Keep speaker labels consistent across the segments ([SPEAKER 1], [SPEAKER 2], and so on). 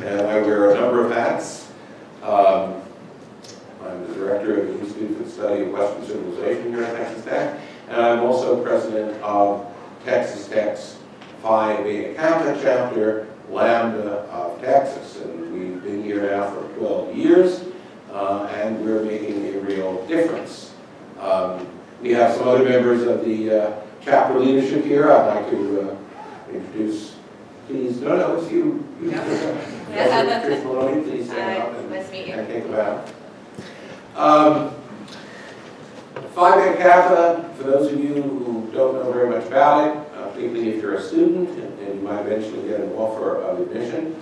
[SPEAKER 1] and I wear a number of hats. I'm the director of the Institute for the Study of Western Civilization here at Texas Tech, and I'm also president of Texas Tech's Phi Beta Kappa chapter, Lambda of Texas. And we've been here now for 12 years, and we're making a real difference. We have some other members of the chapter leadership here. I'd like to introduce, please. No, it's you. Chris Maloney, please stand up and,
[SPEAKER 2] nice to meet you.
[SPEAKER 1] And take a bow. Phi Beta Kappa, for those of you who don't know very much about it, particularly if you're a student and you might eventually get an offer of admission,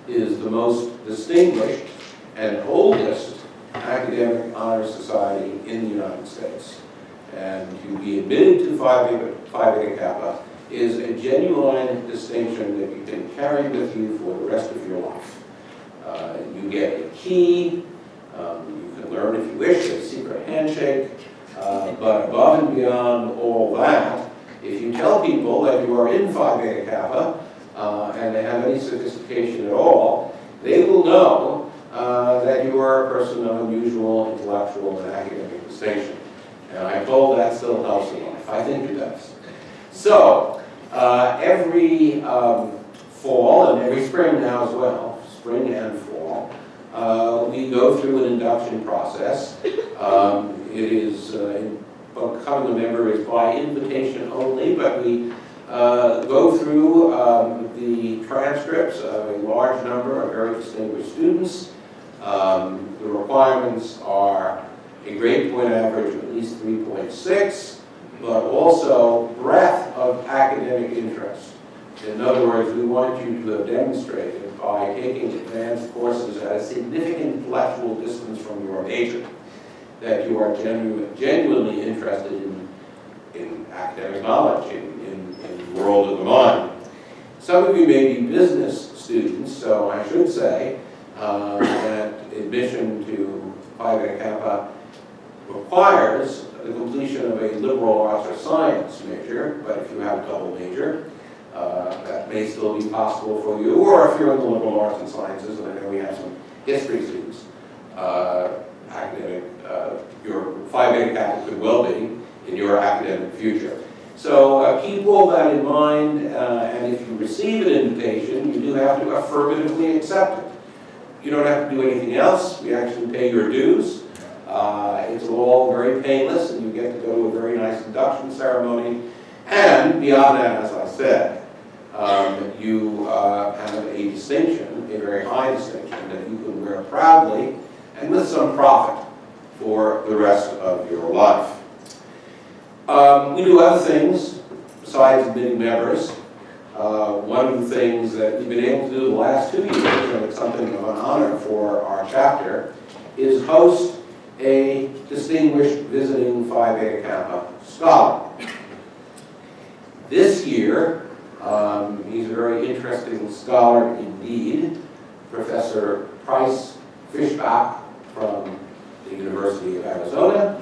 [SPEAKER 1] is the most distinguished and oldest academic honor society in the United States. And to be admitted to Phi Beta Kappa is a genuine distinction that you can carry with you for the rest of your life. You get a key, you can learn if you wish, a secret handshake, but above and beyond all that, if you tell people that you are in Phi Beta Kappa and they have any sophistication at all, they will know that you are a person of unusual intellectual and academic distinction. And I'm told that still helps in life. I think it does. So, every fall and every spring now as well, spring and fall, we go through an induction process. It is, becoming a member is by invitation only, but we go through the transcripts of a large number of very distinguished students. The requirements are a grade point average of at least 3.6, but also breadth of academic interest. In other words, we want you to have demonstrated by taking advanced courses at a significant intellectual distance from your major that you are genuinely interested in academic knowledge, in the world of the mind. Some of you may be business students, so I should say that admission to Phi Beta Kappa requires the completion of a liberal arts or science major, but if you have a double major, that may still be possible for you, or if you're in the liberal arts and sciences, and I know we have some history students, your Phi Beta Kappa could well be in your academic future. So keep all that in mind, and if you receive an invitation, you do have to affirmatively accept it. You don't have to do anything else. We actually pay your dues. It's all very painless, and you get to go to a very nice induction ceremony. And beyond that, as I said, you have a distinction, a very high distinction, that you can wear proudly and with some profit for the rest of your life. We do other things besides admitting members. One of the things that we've been able to do the last 2 years, and it's something of an honor for our chapter, is host a distinguished visiting Phi Beta Kappa scholar. This year, he's a very interesting scholar indeed, Professor Fishback from the University of Arizona.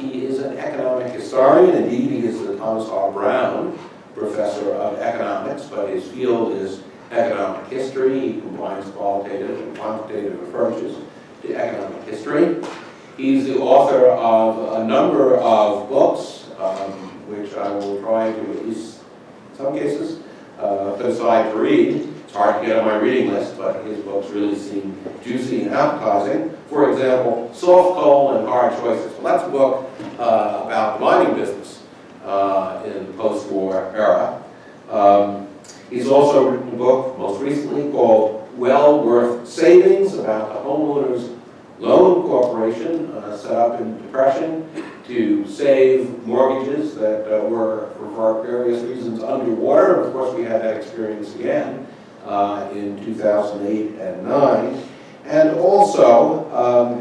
[SPEAKER 1] He is an economic historian. Indeed, he is the Thomas R. Brown Professor of Economics, but his field is economic history. He combines qualitative and quantitative approaches to economic history. He's the author of a number of books, which I will try to, at least in some cases, put aside to read. It's hard to get on my reading list, but his books really seem juicy and appetizing. For example, Soft Coal and Hard Choices. Well, that's a book about the mining business in the post-war era. He's also written a book, most recently, called Well Worth Savings, about the homeowners loan corporation set up in the Depression to save mortgages that were, for various reasons, underwater. And of course, we had that experience again in 2008 and 9. And also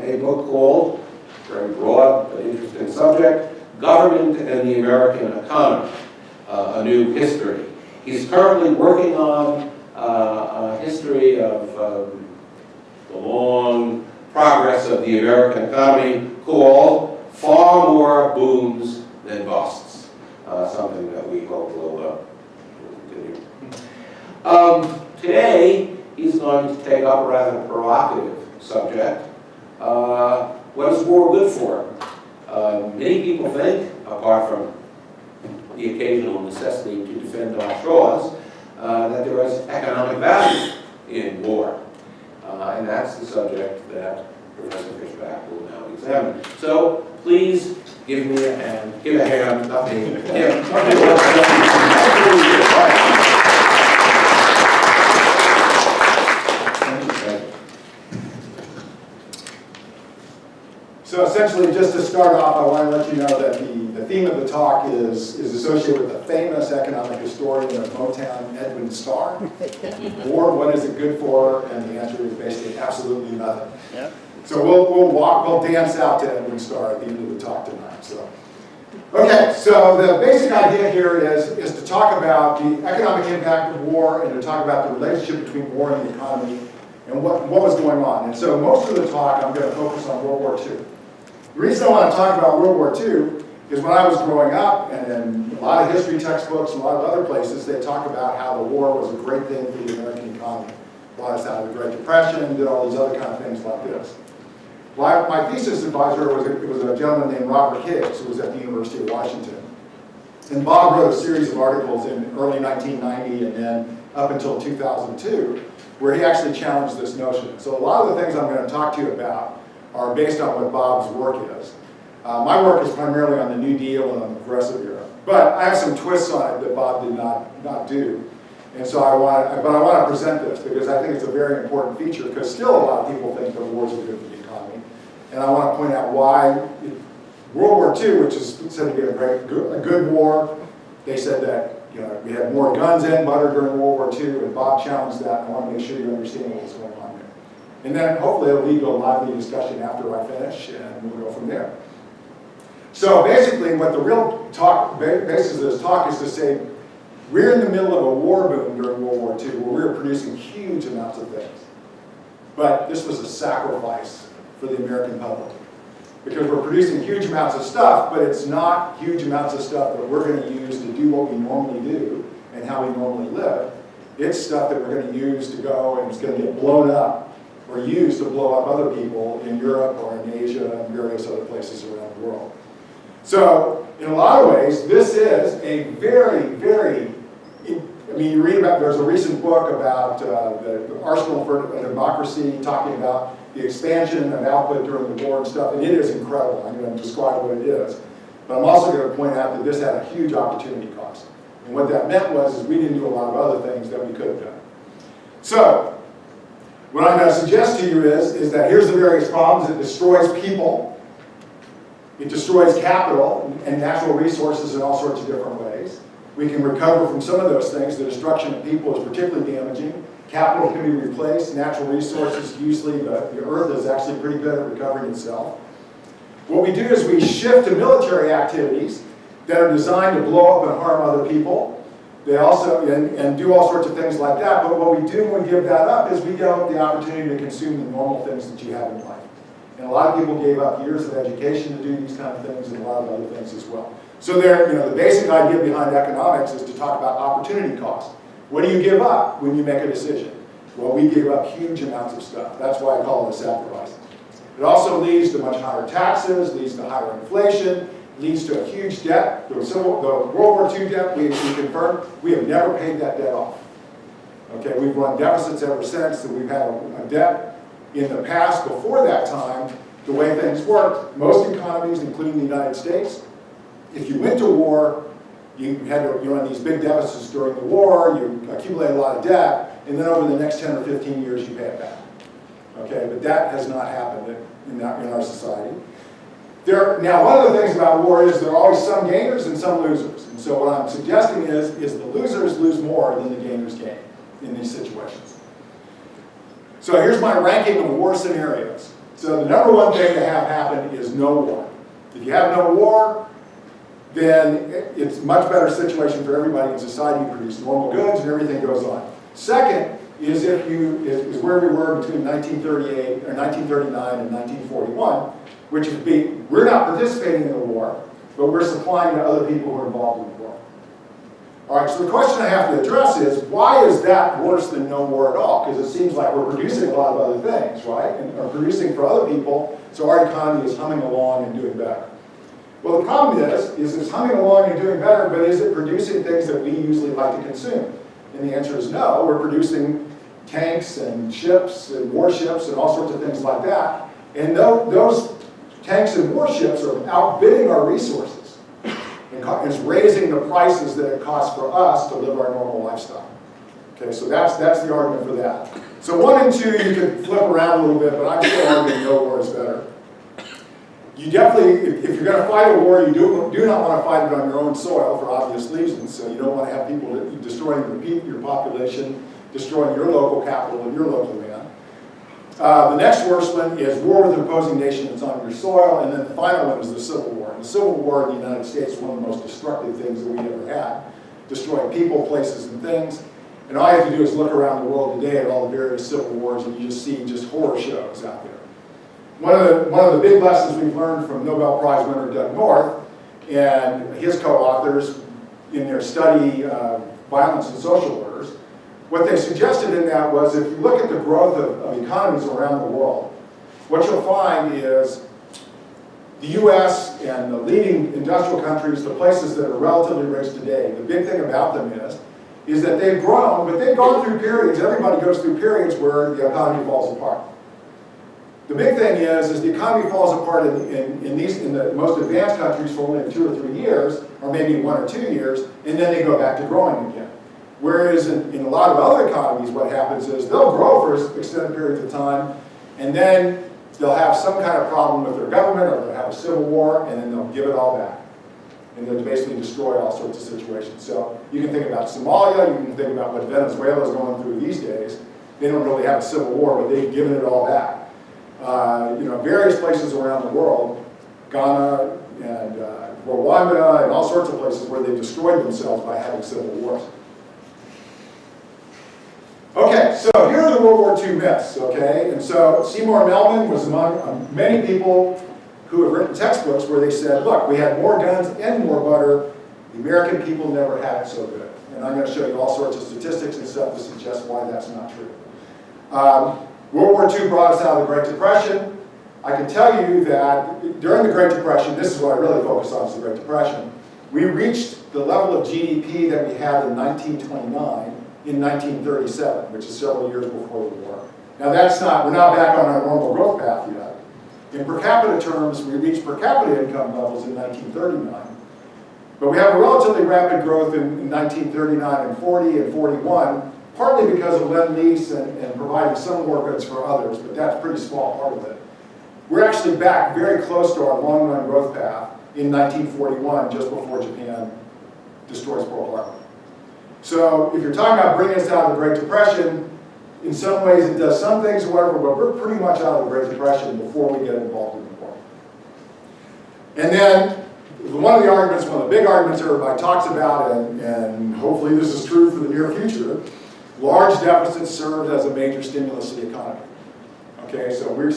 [SPEAKER 1] a book called, very broad but interesting subject, Government and the American Economy, A New History. He's currently working on a history of the long progress of the American economy called Far More Booms Than Busts, something that we hope will continue. Today, he's going to take up a rather provocative subject. What is war good for? Many people think, apart from the occasional necessity to defend our shores, that there is economic value in war. And that's the subject that Professor Fishback will now examine. So please give me a hand, give a hand, not me, him.
[SPEAKER 2] So essentially, just to start off, I want to let you know that the theme of the talk is associated with the famous economic historian of Motown, Edwin Starr. War, what is it good for? And the answer is basically absolutely nothing.
[SPEAKER 3] Yeah.
[SPEAKER 2] So we'll dance out to Edwin Starr at the end of the talk tonight. So, okay, so the basic idea here is to talk about the economic impact of war and to talk about the relationship between war and the economy and what was going on. And so most of the talk, I'm going to focus on World War II. The reason I want to talk about World War II is when I was growing up, and in a lot of history textbooks and a lot of other places, they talk about how the war was a great thing for the American economy. Brought us out of the Great Depression, did all these other kind of things like this. Well, my thesis advisor was a gentleman named Robert Higgs, who was at the University of Washington. And Bob wrote a series of articles in early 1990 and then up until 2002, where he actually challenged this notion. So a lot of the things I'm going to talk to you about are based on what Bob's work is. My work is primarily on the New Deal and on the Progressive Era. But I have some twists on it that Bob did not do. And so I want to present this because I think it's a very important feature because still a lot of people think that wars are good for the economy. And I want to point out why World War II, which is said to be a good war, they said that we had more guns and butter during World War II, and Bob challenged that. And I want to make sure you understand what was going on there. And then hopefully it'll lead to a lively discussion after I finish, and we'll go from there. So basically what the real basis of this talk is to say, we're in the middle of a war boom during World War II where we were producing huge amounts of things. But this was a sacrifice for the American public. Because we're producing huge amounts of stuff, but it's not huge amounts of stuff that we're going to use to do what we normally do and how we normally live. It's stuff that we're going to use to go and it's going to get blown up or used to blow up other people in Europe or in Asia and various other places around the world. So, in a lot of ways, this is a very, very, you read about, there's a recent book about the Arsenal for Democracy talking about the expansion of output during the war and stuff, and it is incredible. I'm going to describe what it is. But I'm also going to point out that this had a huge opportunity cost. And what that meant was we didn't do a lot of other things that we could have done. So, what I'm going to suggest to you is that here's the various problems. It destroys people. It destroys capital and natural resources in all sorts of different ways. We can recover from some of those things. The destruction of people is particularly damaging. Capital can be replaced. Natural resources, usually the earth is actually pretty good at recovering itself. What we do is we shift to military activities that are designed to blow up and harm other people. They also, and do all sorts of things like that, but what we do when we give that up is we give up the opportunity to consume the normal things that you have in life. And a lot of people gave up years of education to do these kind of things and a lot of other things as well. So the basic idea behind economics is to talk about opportunity cost. What do you give up when you make a decision? Well, we gave up huge amounts of stuff. That's why I call it a sacrifice. It also leads to much higher taxes, leads to higher inflation, leads to a huge debt. The World War II debt, we confirmed, we have never paid that debt off. Okay, we've run deficits ever since, and we've had a debt in the past. Before that time, the way things worked, most economies, including the United States, if you went to war, you had to run these big deficits during the war, you accumulate a lot of debt, and then over the next 10 or 15 years, you pay it back. Okay, but that has not happened in our society. Now, one of the things about war is there are always some gainers and some losers. And so what I'm suggesting is the losers lose more than the gainers gain in these situations. So here's my ranking of war scenarios. So the number one thing to have happen is no war. If you have no war, then it's a much better situation for everybody in society. You produce normal goods and everything goes on. Second is is where we were between 1938 or 1939 and 1941. Which is we're not participating in the war, but we're supplying to other people who are involved in the war. All right, so the question I have to address is, why is that worse than no war at all? Because it seems like we're producing a lot of other things, right? And are producing for other people, so our economy is humming along and doing better. Well, the problem is it's humming along and doing better, but is it producing things that we usually like to consume? And the answer is no. We're producing tanks and ships and warships and all sorts of things like that. And those tanks and warships are outbidding our resources. And it's raising the prices that it costs for us to live our normal lifestyle. Okay, so that's the argument for that. So 1 and 2, you can flip around a little bit, but I'm still arguing no war is better. You definitely, if you're going to fight a war, you do not want to fight it on your own soil for obvious reasons. So you don't want to have people destroying your population, destroying your local capital and your local land. The next worst one is war with an opposing nation that's on your soil, and then the final one is the Civil War. And the Civil War in the United States is one of the most destructive things that we ever had, destroying people, places, and things. And all you have to do is look around the world today at all the various civil wars, and you just see just horror shows out there. One of the big lessons we've learned from Nobel Prize winner Doug North and his co-authors in their study, Violence and Social Orders, what they suggested in that was if you look at the growth of economies around the world, what you'll find is the US and the leading industrial countries, the places that are relatively rich today, the big thing about them is that they've grown, but they've gone through periods, everybody goes through periods where the economy falls apart. The big thing is the economy falls apart in the most advanced countries for only 2 or 3 years, or maybe 1 or 2 years, and then they go back to growing again. Whereas in a lot of other economies, what happens is they'll grow for extended periods of time, and then they'll have some kind of problem with their government, or they'll have a civil war, and then they'll give it all back. And they'll basically destroy all sorts of situations. So you can think about Somalia, you can think about what Venezuela is going through these days. They don't really have a civil war, but they've given it all back. Various places around the world, Ghana and Rwanda and all sorts of places where they've destroyed themselves by having civil wars. Okay, so here are the World War II myths, okay? And so Seymour Melvin was among many people who have written textbooks where they said, look, we had more guns and more butter. The American people never had it so good. And I'm going to show you all sorts of statistics and stuff to suggest why that's not true. World War II brought us out of the Great Depression. I can tell you that during the Great Depression, this is what I really focus on, is the Great Depression, we reached the level of GDP that we had in 1929 in 1937, which is several years before the war. Now we're not back on our normal growth path yet. In per capita terms, we reached per capita income levels in 1939. But we have a relatively rapid growth in 1939 and 40 and 41, partly because of Lend-Lease and providing some war goods for others, but that's a pretty small part of it. We're actually back very close to our long-run growth path in 1941, just before Japan destroys Pearl Harbor. So if you're talking about bringing us out of the Great Depression, in some ways it does some things, however, but we're pretty much out of the Great Depression before we get involved in the war. And then one of the big arguments everybody talks about, and hopefully this is true for the near future, large deficits served as a major stimulus to the economy. Okay, so we're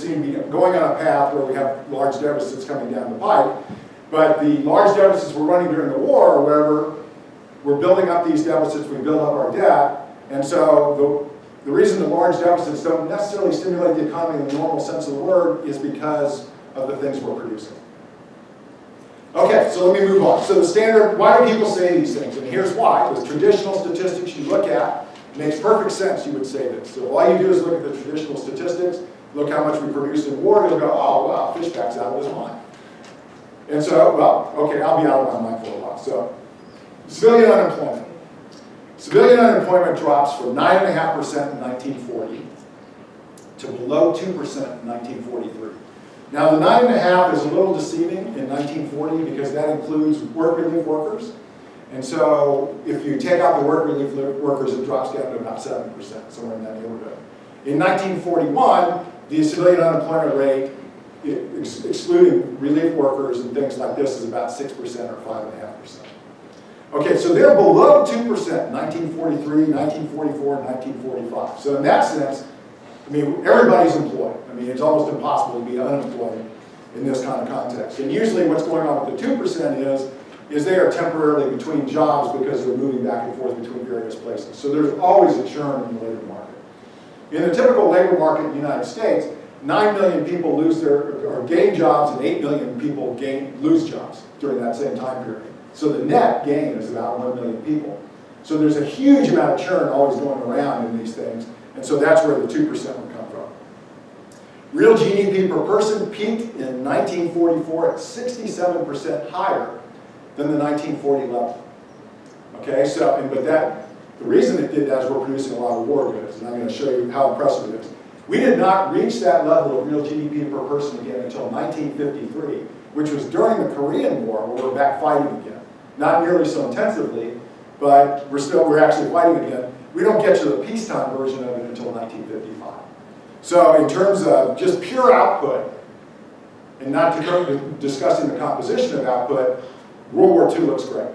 [SPEAKER 2] going on a path where we have large deficits coming down the pipe, but the large deficits we're running during the war, or wherever, we're building up these deficits, we build up our debt, and so the reason the large deficits don't necessarily stimulate the economy in the normal sense of the word is because of the things we're producing. Okay, so let me move on. So the standard, why do people say these things? And here's why. The traditional statistics you look at, it makes perfect sense you would say this. So all you do is look at the traditional statistics, look how much we produced in war, and you'll go, oh, wow, Fishback's out of his mind. And so, well, okay, I'll be out of my mind for a while. So, civilian unemployment. Civilian unemployment drops from 9.5% in 1940 to below 2% in 1943. Now, the 9.5 is a little deceiving in 1940 because that includes work relief workers. And so, if you take out the work relief workers, it drops down to about 7%, somewhere in that neighborhood. In 1941, the civilian unemployment rate, excluding relief workers and things like this, is about 6% or 5.5%. Okay, so they're below 2% in 1943, 1944, and 1945. So in that sense, I mean, everybody's employed. I mean, it's almost impossible to be unemployed in this kind of context. And usually what's going on with the 2% is is they are temporarily between jobs because they're moving back and forth between various places. So there's always a churn in the labor market. In the typical labor market in the United States, 9 million people lose or gain jobs and 8 million people lose jobs during that same time period. So the net gain is about 1 million people. So there's a huge amount of churn always going around in these things, and so that's where the 2% would come from. Real GDP per person peaked in 1944 at 67% higher than the 1940 level. Okay, so, the reason it did that is we're producing a lot of war goods, and I'm going to show you how impressive it is. We did not reach that level of real GDP per person again until 1953, which was during the Korean War, where we're back fighting again. Not nearly so intensively, but we're actually fighting again. We don't get to the peacetime version of it until 1955. So in terms of just pure output, and not discussing the composition of output, World War II looks great.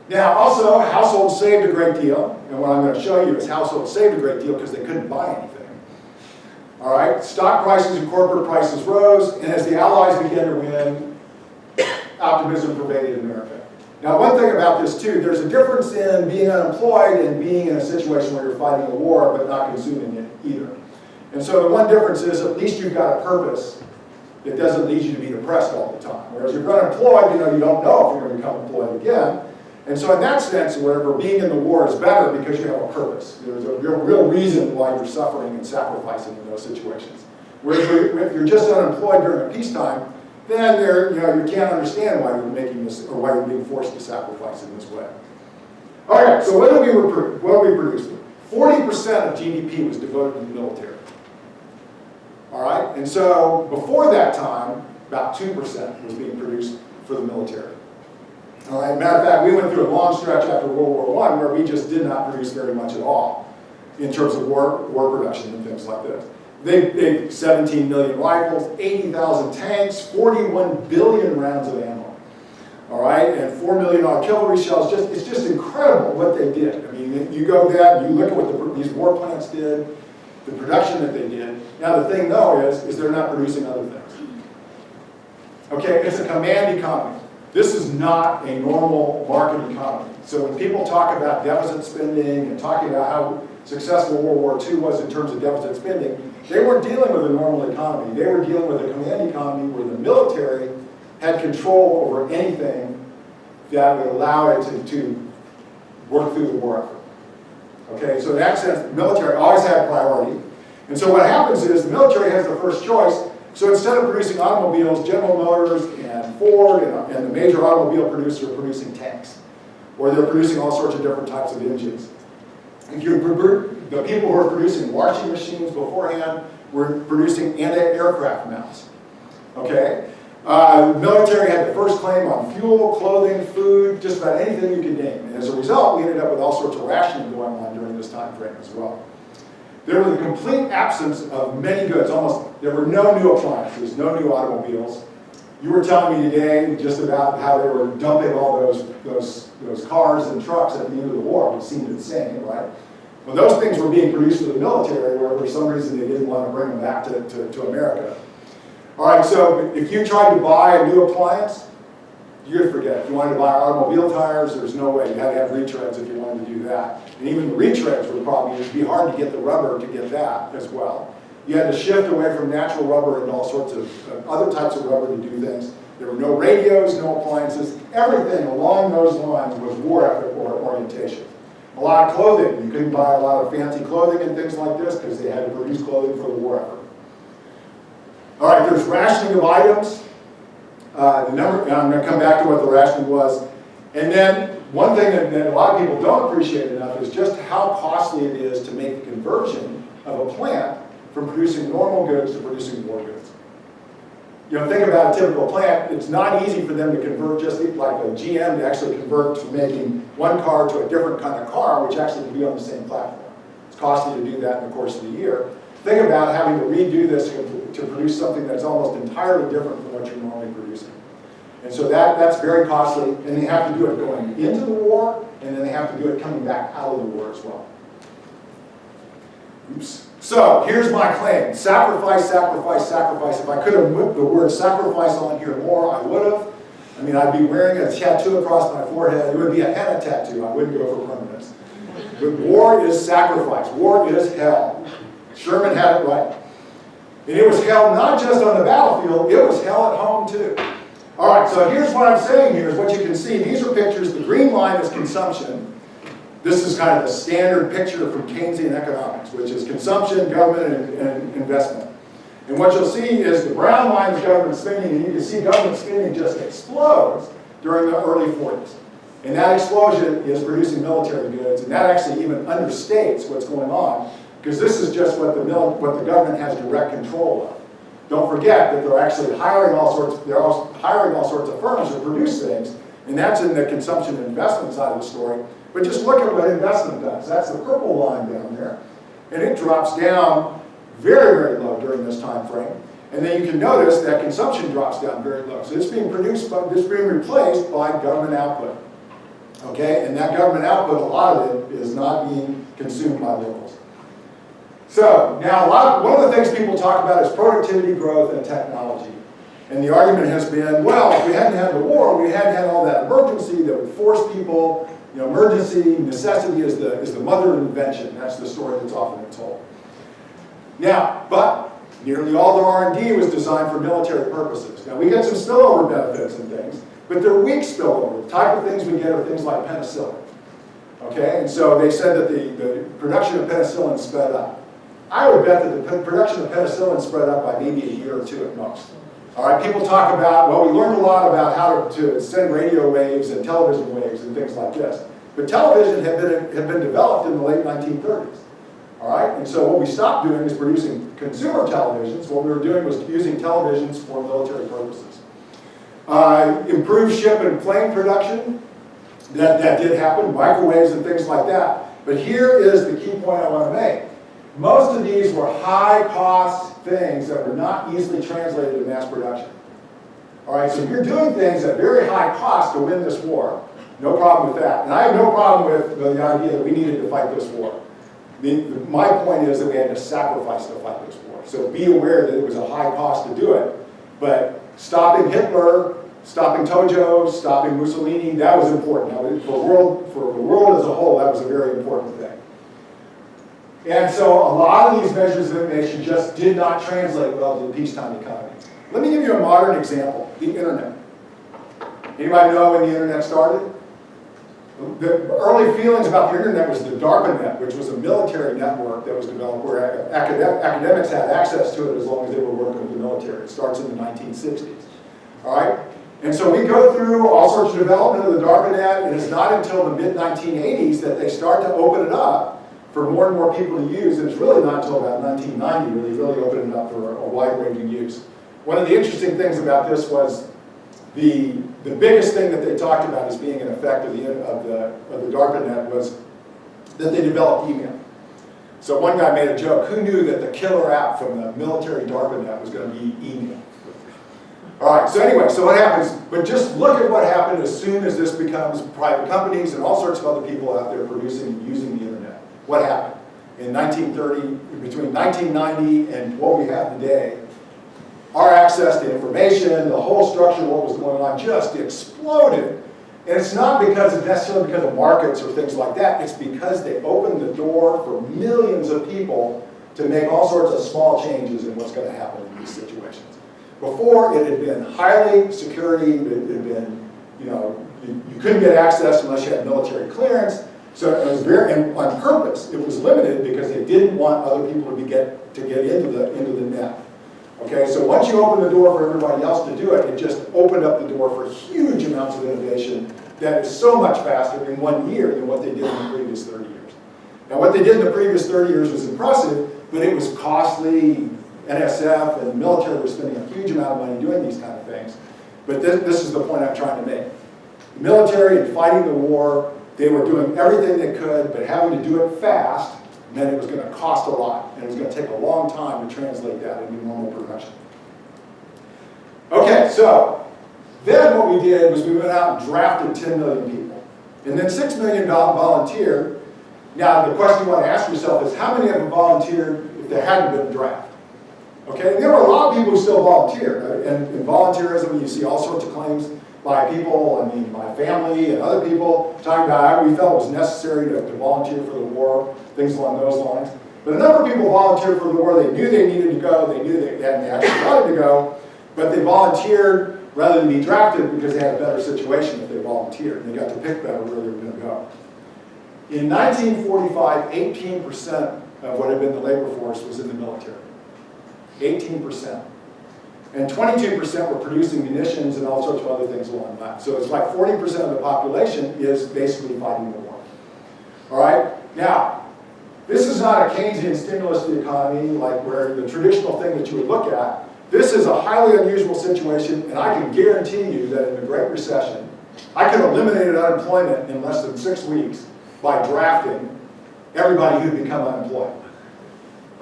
[SPEAKER 2] Now, also, households saved a great deal, and what I'm going to show you is households saved a great deal because they couldn't buy anything. All right, stock prices and corporate prices rose, and as the Allies began to win, optimism pervaded America. Now, one thing about this, too, there's a difference in being unemployed and being in a situation where you're fighting a war but not consuming it either. And so the one difference is at least you've got a purpose that doesn't lead you to be depressed all the time. Whereas if you're unemployed, you don't know if you're going to become employed again. And so in that sense, whatever, being in the war is better because you have a purpose. There's a real reason why you're suffering and sacrificing in those situations. Whereas if you're just unemployed during a peacetime, then you can't understand why you're making this, or why you're being forced to sacrifice in this way. All right, so what did we produce? 40% of GDP was devoted to the military. All right, and so before that time, about 2% was being produced for the military. All right, matter of fact, we went through a long stretch after World War I where we just did not produce very much at all in terms of war production and things like this. They 17 million rifles, 80,000 tanks, 41 billion rounds of ammo. All right, and 4 million artillery shells. It's just incredible what they did. I mean, you go there and you look at what these war plants did, the production that they did. Now the thing though is they're not producing other things. Okay, it's a command economy. This is not a normal market economy. So when people talk about deficit spending and talking about how successful World War II was in terms of deficit spending, they weren't dealing with a normal economy. They were dealing with a command economy where the military had control over anything that would allow it to work through the war effort. Okay, so in that sense, the military always had priority. And so what happens is the military has the first choice. So instead of producing automobiles, General Motors and Ford and the major automobile producers are producing tanks. Or they're producing all sorts of different types of engines. The people who are producing washing machines beforehand were producing anti-aircraft mounts. Okay? The military had the first claim on fuel, clothing, food, just about anything you could name. And as a result, we ended up with all sorts of rationing going on during this time frame as well. There was a complete absence of many goods. There were no new appliances, no new automobiles. You were telling me today just about how they were dumping all those cars and trucks at the end of the war, which seemed insane, right? Well, those things were being produced for the military, where for some reason they didn't want to bring them back to America. All right, so if you tried to buy a new appliance, you'd forget. If you wanted to buy automobile tires, there's no way. You had to have retreads if you wanted to do that. And even the retreads would probably, it'd be hard to get the rubber to get that as well. You had to shift away from natural rubber and all sorts of other types of rubber to do things. There were no radios, no appliances. Everything along those lines was war effort or orientation. A lot of clothing. You couldn't buy a lot of fancy clothing and things like this because they had to produce clothing for the war effort. All right, there's rationing of items. And I'm going to come back to what the rationing was. And then one thing that a lot of people don't appreciate enough is just how costly it is to make the conversion of a plant from producing normal goods to producing war goods. You know, think about a typical plant. It's not easy for them to convert, just like a GM to actually convert from making one car to a different kind of car, which actually can be on the same platform. It's costly to do that in the course of the year. Think about having to redo this to produce something that's almost entirely different from what you're normally producing. And so that's very costly, and they have to do it going into the war, and then they have to do it coming back out of the war as well. Oops. So here's my claim. Sacrifice, sacrifice, sacrifice. If I could have put the word sacrifice on here more, I would have. I mean, I'd be wearing a tattoo across my forehead. It would be a henna tattoo. I wouldn't go for permanence. But war is sacrifice. War is hell. Sherman had it right. And it was hell not just on the battlefield, it was hell at home too. All right, so here's what I'm saying here is what you can see. These are pictures. The green line is consumption. This is kind of the standard picture from Keynesian economics, which is consumption, government, and investment. And what you'll see is the brown line is government spending, and you can see government spending just explodes during the early 40s. And that explosion is producing military goods, and that actually even understates what's going on, because this is just what the government has direct control of. Don't forget that they're actually hiring all sorts of firms to produce things, and that's in the consumption and investment side of the story. But just look at what investment does. That's the purple line down there. And it drops down very, very low during this time frame. And then you can notice that consumption drops down very low. So it's being replaced by government output. Okay? And that government output, a lot of it is not being consumed by locals. So now one of the things people talk about is productivity growth and technology. And the argument has been, well, if we hadn't had the war, we hadn't had all that emergency that would force people. You know, emergency, necessity is the mother of invention. That's the story that's often been told. Now, but nearly all the R&D was designed for military purposes. Now, we get some spillover benefits and things, but they're weak spillover. The type of things we get are things like penicillin. Okay, and so they said that the production of penicillin sped up. I would bet that the production of penicillin spread up by maybe a year or two at most. All right, people talk about, well, we learned a lot about how to send radio waves and television waves and things like this. But television had been developed in the late 1930s. All right, and so what we stopped doing is producing consumer televisions. What we were doing was using televisions for military purposes. Improved ship and plane production, that did happen, microwaves and things like that. But here is the key point I want to make. Most of these were high-cost things that were not easily translated to mass production. All right, so you're doing things at very high cost to win this war. No problem with that. And I have no problem with the idea that we needed to fight this war. My point is that we had to sacrifice to fight this war. So be aware that it was a high cost to do it. But stopping Hitler, stopping Tojo, stopping Mussolini, that was important. Now, for the world as a whole, that was a very important thing. And so a lot of these measures of innovation just did not translate well to the peacetime economy. Let me give you a modern example, the internet. Anybody know when the internet started? The early feelings about the internet was the DARPANet, which was a military network that was developed where academics had access to it as long as they were working with the military. It starts in the 1960s. All right? And so we go through all sorts of development of the DARPANet, and it's not until the mid-1980s that they start to open it up for more and more people to use, and it's really not until about 1990 where they really opened it up for a wide-ranging use. One of the interesting things about this was the biggest thing that they talked about as being an effect of the DARPANet was that they developed email. So one guy made a joke, who knew that the killer app from the military DARPANet was going to be email? All right, so anyway, so what happens, but just look at what happened as soon as this becomes private companies and all sorts of other people out there producing and using the internet. What happened? In 1930, between 1990 and what we have today, our access to information, the whole structure of what was going on just exploded. And it's not necessarily because of markets or things like that. It's because they opened the door for millions of people to make all sorts of small changes in what's going to happen in these situations. Before, it had been highly security. It had been, you couldn't get access unless you had military clearance. So it was and on purpose, it was limited because they didn't want other people to get into the net. Okay, so once you open the door for everybody else to do it, it just opened up the door for huge amounts of innovation that is so much faster in 1 year than what they did in the previous 30 years. Now, what they did in the previous 30 years was impressive, but it was costly. NSF and the military were spending a huge amount of money doing these kind of things. But this is the point I'm trying to make. The military, in fighting the war, they were doing everything they could, but having to do it fast meant it was going to cost a lot, and it was going to take a long time to translate that into normal production. Okay, so then what we did was we went out and drafted 10 million people. And then 6 million volunteered, Now, the question you want to ask yourself is, how many of them volunteered if there hadn't been a draft? Okay, there were a lot of people who still volunteered, right? And in volunteerism, you see all sorts of claims by people, I mean, my family and other people, talking about how we felt it was necessary to volunteer for the war, things along those lines. But a number of people volunteered for the war. They knew they needed to go, they knew they hadn't actually wanted to go, but they volunteered rather than be drafted because they had a better situation if they volunteered, and they got to pick better where they were going to go. In 1945, 18% of what had been the labor force was in the military. 18%. And 22% were producing munitions and all sorts of other things along that. So it's like 40% of the population is basically fighting the war. All right? Now, this is not a Keynesian stimulus to the economy, like where the traditional thing that you would look at. This is a highly unusual situation, and I can guarantee you that in the Great Recession, I could have eliminated unemployment in less than 6 weeks by drafting everybody who'd become unemployed.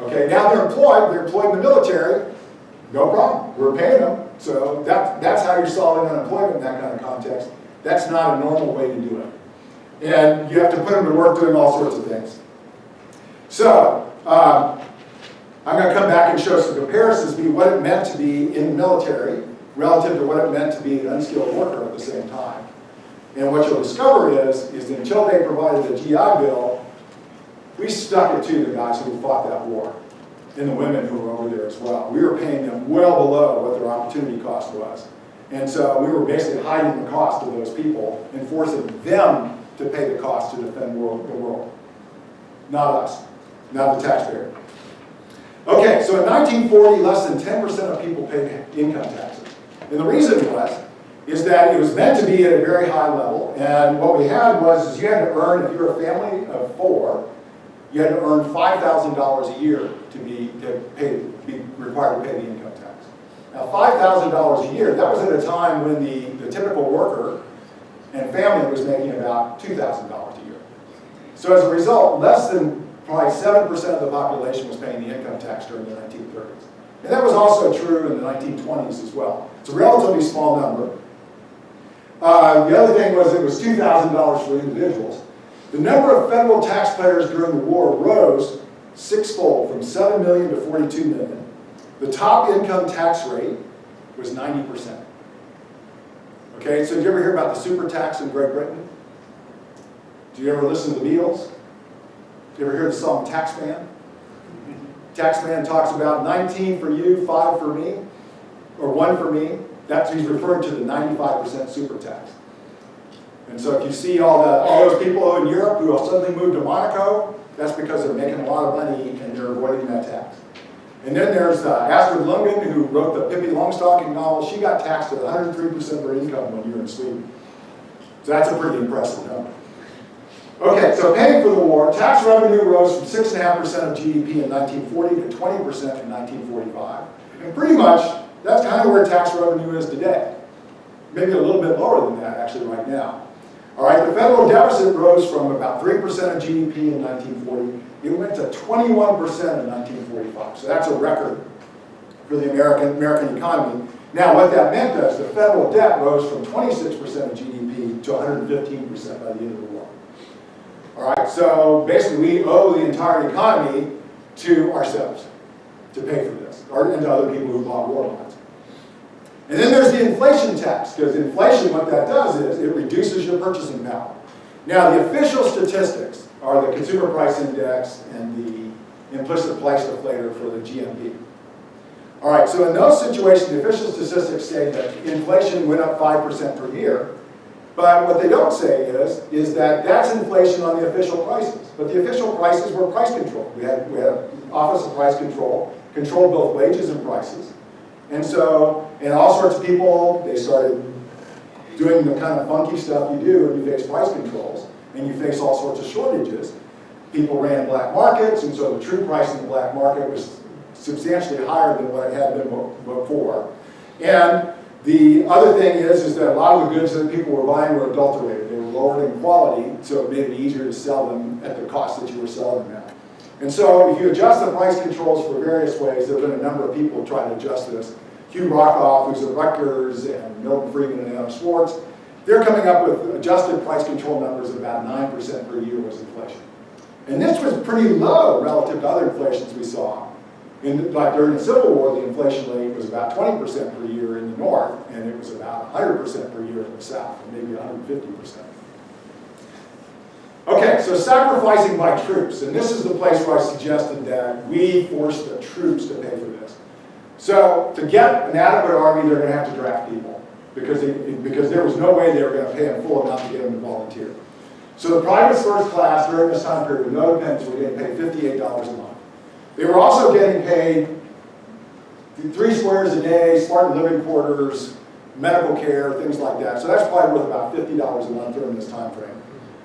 [SPEAKER 2] Okay, now they're employed in the military, no problem, we're paying them. So that's how you're solving unemployment in that kind of context. That's not a normal way to do it. And you have to put them to work doing all sorts of things. So, I'm going to come back and show some comparisons between what it meant to be in the military relative to what it meant to be an unskilled worker at the same time. And what you'll discover is that until they provided the GI Bill, we stuck it to the guys who fought that war and the women who were over there as well. We were paying them well below what their opportunity cost was. And so we were basically hiding the cost of those people and forcing them to pay the cost to defend the world. Not us, not the taxpayer. Okay, so in 1940, less than 10% of people paid income taxes. And the reason is that it was meant to be at a very high level, and what we had was you had to earn, if you're a family of 4, you had to earn $5,000 a year to be required to pay the income tax. Now, $5,000 a year, that was at a time when the typical worker and family was making about $2,000 a year. So as a result, less than probably 7% of the population was paying the income tax during the 1930s. And that was also true in the 1920s as well. It's a relatively small number. The other thing was it was $2,000 for individuals. The number of federal taxpayers during the war rose 6-fold, from 7 million to 42 million. The top income tax rate was 90%. Okay, so did you ever hear about the super tax in Great Britain? Did you ever listen to the Beatles? Did you ever hear the song Taxman? Taxman talks about 19 for you, 5 for me, or 1 for me. He's referring to the 95% super tax. And so if you see all those people in Europe who will suddenly move to Monaco, that's because they're making a lot of money and they're avoiding that tax. And then there's Astrid Lindgren, who wrote the Pippi Longstocking novel. She got taxed at 103% of her income one year in Sweden. So that's a pretty impressive number. Okay, so paying for the war, tax revenue rose from 6.5% of GDP in 1940 to 20% in 1945. And pretty much, that's kind of where tax revenue is today. Maybe a little bit lower than that, actually, right now. All right, the federal deficit rose from about 3% of GDP in 1940. It went to 21% in 1945. So that's a record for the American economy. Now, what that meant is the federal debt rose from 26% of GDP to 115% by the end of the war. All right, so basically we owe the entire economy to ourselves to pay for this, and to other people who bought war bonds. And then there's the inflation tax, because inflation, what that does is it reduces your purchasing power. Now, the official statistics are the Consumer Price Index and the implicit price deflator for the GMP. All right, so in those situations, the official statistics say that inflation went up 5% per year. But what they don't say is that that's inflation on the official prices. But the official prices were price control. We had Office of Price Control, controlled both wages and prices. And so, and all sorts of people, they started doing the kind of funky stuff you do when you face price controls, and you face all sorts of shortages. People ran black markets, and so the true price in the black market was substantially higher than what it had been before. And the other thing is that a lot of the goods that people were buying were adulterated. They were lowered in quality, so it made it easier to sell them at the cost that you were selling them at. And so if you adjust the price controls for various ways, there have been a number of people trying to adjust this. Hugh Rockoff, who's at Rutgers, and Milton Friedman and Adam Schwartz, they're coming up with adjusted price control numbers of about 9% per year was inflation. And this was pretty low relative to other inflations we saw. Like during the Civil War, the inflation rate was about 20% per year in the North, and it was about 100% per year in the South, and maybe 150%. Okay, so sacrificing by troops, and this is the place where I suggested that we force the troops to pay for this. So to get an adequate army, they're going to have to draft people, because there was no way they were going to pay them full amount to get them to volunteer. So the privates first class during this time period with no dependents were getting paid $58 a month. They were also getting paid 3 squares a day, smart living quarters, medical care, things like that. So that's probably worth about $50 a month during this time frame.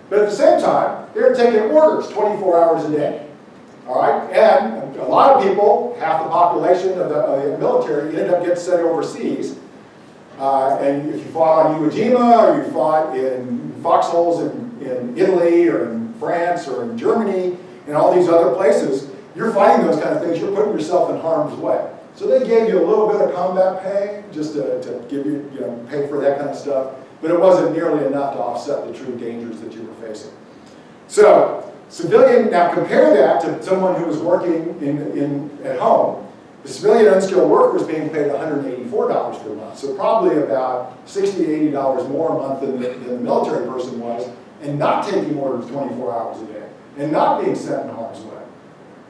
[SPEAKER 2] But at the same time, they were taking orders 24 hours a day. All right? And a lot of people, half the population of the military, ended up getting sent overseas. And if you fought on Iwo Jima, or you fought in foxholes in Italy, or in France, or in Germany, and all these other places, you're fighting those kind of things, you're putting yourself in harm's way. So they gave you a little bit of combat pay, just to give you, pay for that kind of stuff, but it wasn't nearly enough to offset the true dangers that you were facing. So, civilian, now compare that to someone who was working at home. The civilian unskilled worker was being paid $184 per month, so probably about $60 to $80 more a month than the military person was, and not taking orders 24 hours a day, and not being sent in harm's way.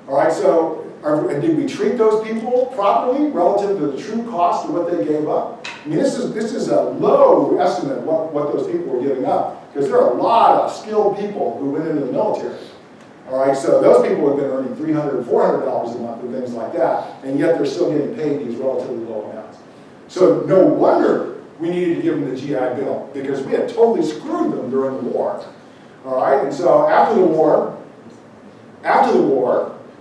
[SPEAKER 2] All right, so did we treat those people properly relative to the true cost of what they gave up? I mean, this is a low estimate of what those people were giving up, because there are a lot of skilled people who went into the military. All right, so those people have been earning $300, $400 a month and things like that, and yet they're still getting paid these relatively low amounts. So no wonder we needed to give them the GI Bill, because we had totally screwed them during the war. All right, and so after the war,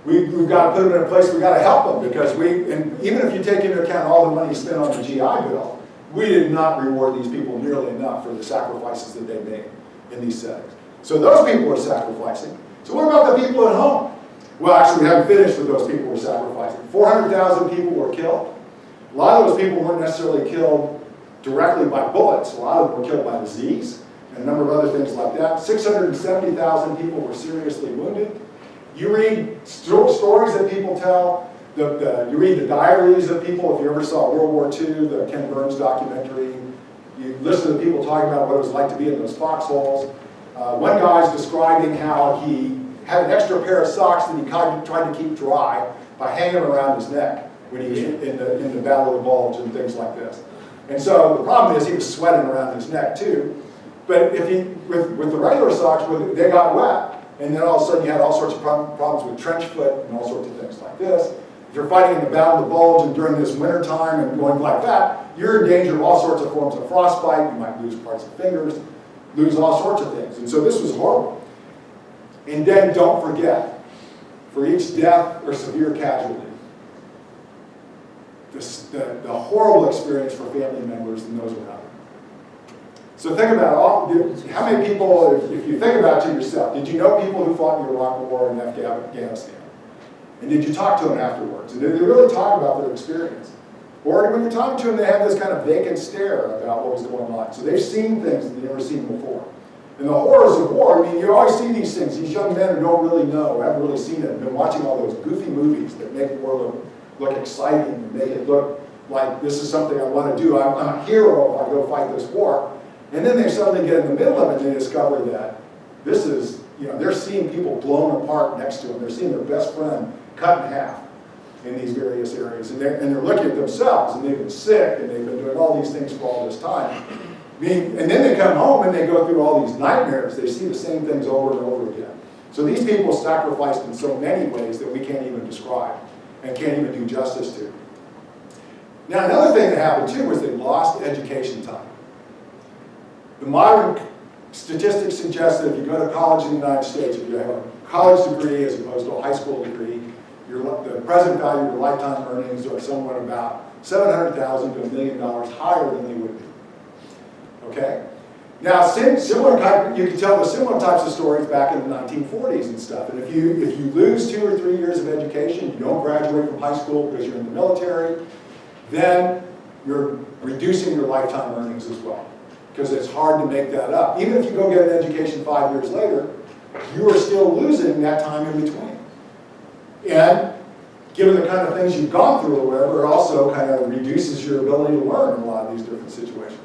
[SPEAKER 2] we've got to put them in a place we've got to help them, because and even if you take into account all the money spent on the GI Bill, we did not reward these people nearly enough for the sacrifices that they made in these settings. So those people are sacrificing. So what about the people at home? Well, actually, we haven't finished with those people we're sacrificing. 400,000 people were killed. A lot of those people weren't necessarily killed directly by bullets. A lot of them were killed by disease and a number of other things like that. 670,000 people were seriously wounded. You read stories that people tell, you read the diaries of people, if you ever saw World War II, the Ken Burns documentary, you listen to people talking about what it was like to be in those foxholes. One guy's describing how he had an extra pair of socks that he tried to keep dry by hanging around his neck when he was in the Battle of the Bulge and things like this. And so the problem is he was sweating around his neck too. But with the regular socks, they got wet. And then all of a sudden you had all sorts of problems with trench foot and all sorts of things like this. If you're fighting in the Battle of the Bulge and during this winter time and going like that, you're in danger of all sorts of forms of frostbite. You might lose parts of fingers, lose all sorts of things. And so this was horrible. And then don't forget, for each death or severe casualty, the horrible experience for family members and those around them. So think about how many people, if you think about it to yourself, did you know people who fought in the Iraq War and Afghanistan? And did you talk to them afterwards? And did they really talk about their experience? Or when you're talking to them, they have this kind of vacant stare about what was going on. So they've seen things that they've never seen before. And the horrors of war, I mean, you always see these things. These young men who don't really know, haven't really seen it, have been watching all those goofy movies that make war look exciting and make it look like this is something I want to do. I'm a hero if I go fight this war. And then they suddenly get in the middle of it and they discover that this is, they're seeing people blown apart next to them. They're seeing their best friend cut in half in these various areas. And they're looking at themselves, and they've been sick, and they've been doing all these things for all this time. And then they come home and they go through all these nightmares. They see the same things over and over again. So these people sacrificed in so many ways that we can't even describe and can't even do justice to. Now, another thing that happened too was they lost education time. The modern statistics suggest that if you go to college in the United States, if you have a college degree as opposed to a high school degree, the present value of your lifetime earnings are somewhere about $700,000 to $1 million higher than they would be. Okay? Now, you can tell the similar types of stories back in the 1940s and stuff. And if you lose 2 or 3 years of education, you don't graduate from high school because you're in the military, then you're reducing your lifetime earnings as well, because it's hard to make that up. Even if you go get an education 5 years later, you are still losing that time in between. And given the kind of things you've gone through or whatever, it also kind of reduces your ability to learn in a lot of these different situations.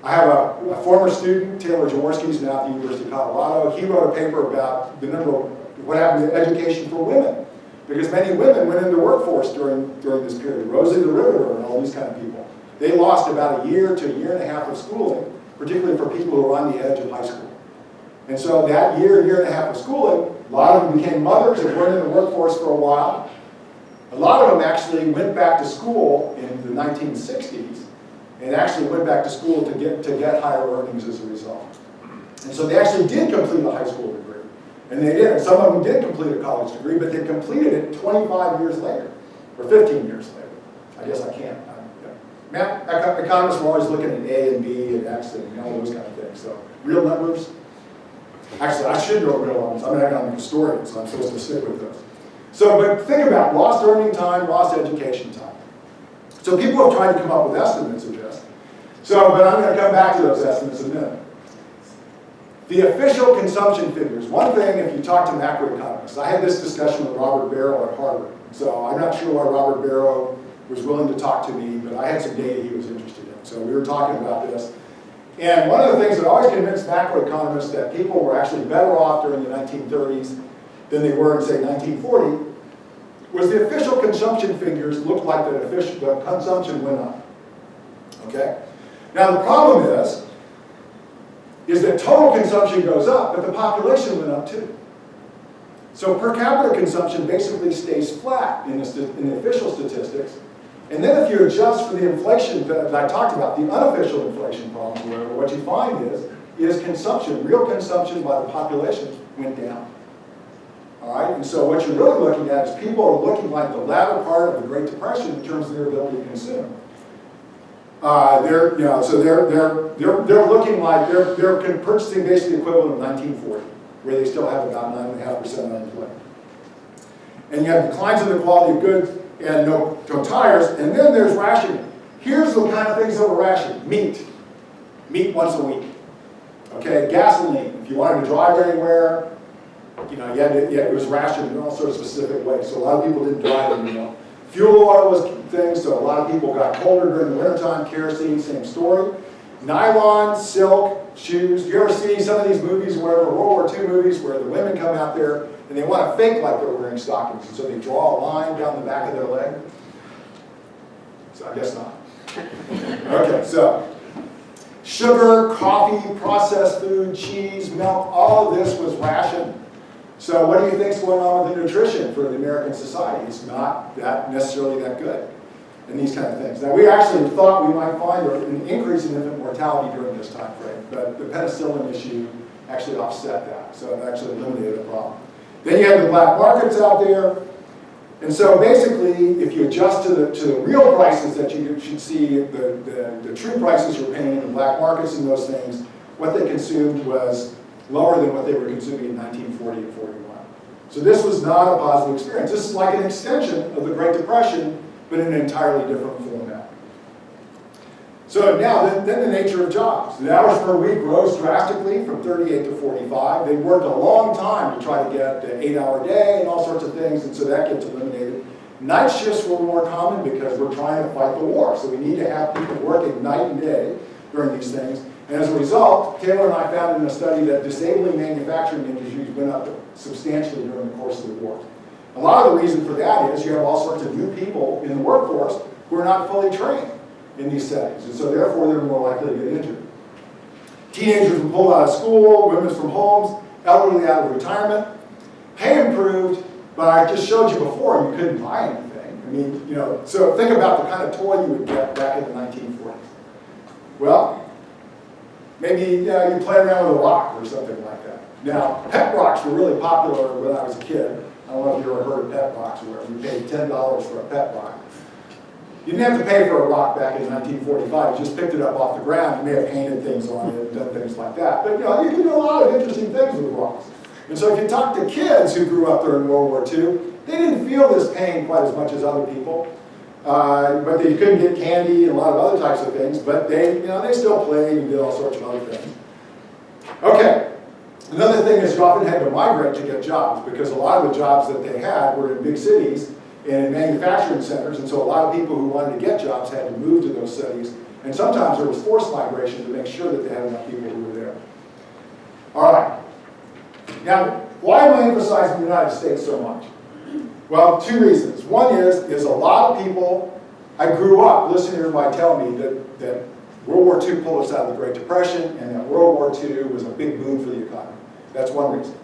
[SPEAKER 2] I have a former student, Taylor Jaworski, who's now at the University of Colorado. He wrote a paper about the number of what happened to education for women, because many women went into the workforce during this period. Rosie the Riveter and all these kind of people. They lost about a year to a year and a half of schooling, particularly for people who were on the edge of high school. And so that year and a half of schooling, a lot of them became mothers and weren't in the workforce for a while. A lot of them actually went back to school in the 1960s and actually went back to school to get higher earnings as a result. And so they actually did complete a high school degree. And they did. Some of them did complete a college degree, but they completed it 25 years later, or 15 years later. I guess I can't. Economists are always looking at A and B and X and all those kind of things. So real numbers. Actually, I should know real numbers. I'm an economic historian, so I'm supposed to stick with those. So, but think about lost earning time, lost education time. So people have tried to come up with estimates of this. So, but I'm going to come back to those estimates in a minute. The official consumption figures. One thing, if you talk to macroeconomists, I had this discussion with Robert Barrow at Harvard. So I'm not sure why Robert Barrow was willing to talk to me, but I had some data he was interested in. So we were talking about this. And one of the things that always convinced macroeconomists that people were actually better off during the 1930s than they were in, say, 1940, was the official consumption figures looked like the consumption went up. Okay? Now the problem is that total consumption goes up, but the population went up too. So per capita consumption basically stays flat in the official statistics. And then if you adjust for the inflation that I talked about, the unofficial inflation problem, what you find is consumption, real consumption by the population went down. All right, and so what you're really looking at is people are looking like the latter part of the Great Depression in terms of their ability to consume. They're looking like they're purchasing basically the equivalent of 1940, where they still have about 9.5% unemployment. And you have declines in the quality of goods and no tires, and then there's rationing. Here's the kind of things that were rationed. Meat once a week. Okay, gasoline. If you wanted to drive anywhere, it was rationed in all sorts of specific ways. So a lot of people didn't drive anymore. Fuel oil was things, so a lot of people got colder during the wintertime. Kerosene, same story. Nylon, silk, shoes. Do you ever see some of these movies, World War II movies, where the women come out there and they want to fake like they're wearing stockings, and so they draw a line down the back of their leg? So I guess not. Okay, so sugar, coffee, processed food, cheese, milk, all of this was rationed. So what do you think is going on with the nutrition for the American society? It's not necessarily that good. And these kind of things. Now, we actually thought we might find an increase in infant mortality during this time frame, but the penicillin issue actually offset that, so it actually eliminated the problem. Then you have the black markets out there, and so basically, if you adjust to the real prices that you should see, the true prices you're paying in the black markets and those things, what they consumed was lower than what they were consuming in 1940 and 41. So this was not a positive experience. This is like an extension of the Great Depression, but in an entirely different format. So now, then the nature of jobs. The hours per week rose drastically from 38 to 45. They worked a long time to try to get an 8-hour day and all sorts of things, and so that gets eliminated. Night shifts were more common because we're trying to fight the war, so we need to have people working night and day during these things. And as a result, Taylor and I found in a study that disabling manufacturing industries went up substantially during the course of the war. A lot of the reason for that is you have all sorts of new people in the workforce who are not fully trained in these settings, and so therefore they're more likely to get injured. Teenagers were pulled out of school, women from homes, elderly out of retirement. Pay improved, but I just showed you before you couldn't buy anything. I mean, so think about the kind of toy you would get back in the 1940s. Well, maybe you play around with a rock or something like that. Now, pet rocks were really popular when I was a kid. I don't know if you ever heard of pet rocks or whatever. You paid $10 for a pet rock. You didn't have to pay for a rock back in 1945. You just picked it up off the ground. You may have painted things on it and done things like that. But you can do a lot of interesting things with rocks. And so if you talk to kids who grew up during World War II, they didn't feel this pain quite as much as other people. But they couldn't get candy and a lot of other types of things. But they still played and did all sorts of other things. Okay. Another thing is you often had to migrate to get jobs because a lot of the jobs that they had were in big cities and in manufacturing centers, and so a lot of people who wanted to get jobs had to move to those cities, and sometimes there was forced migration to make sure that they had enough people who were there. All right. Now, why am I emphasizing the United States so much? Well, two reasons. One is a lot of people, I grew up listening to everybody tell me that World War II pulled us out of the Great Depression and that World War II was a big boon for the economy. That's one reason.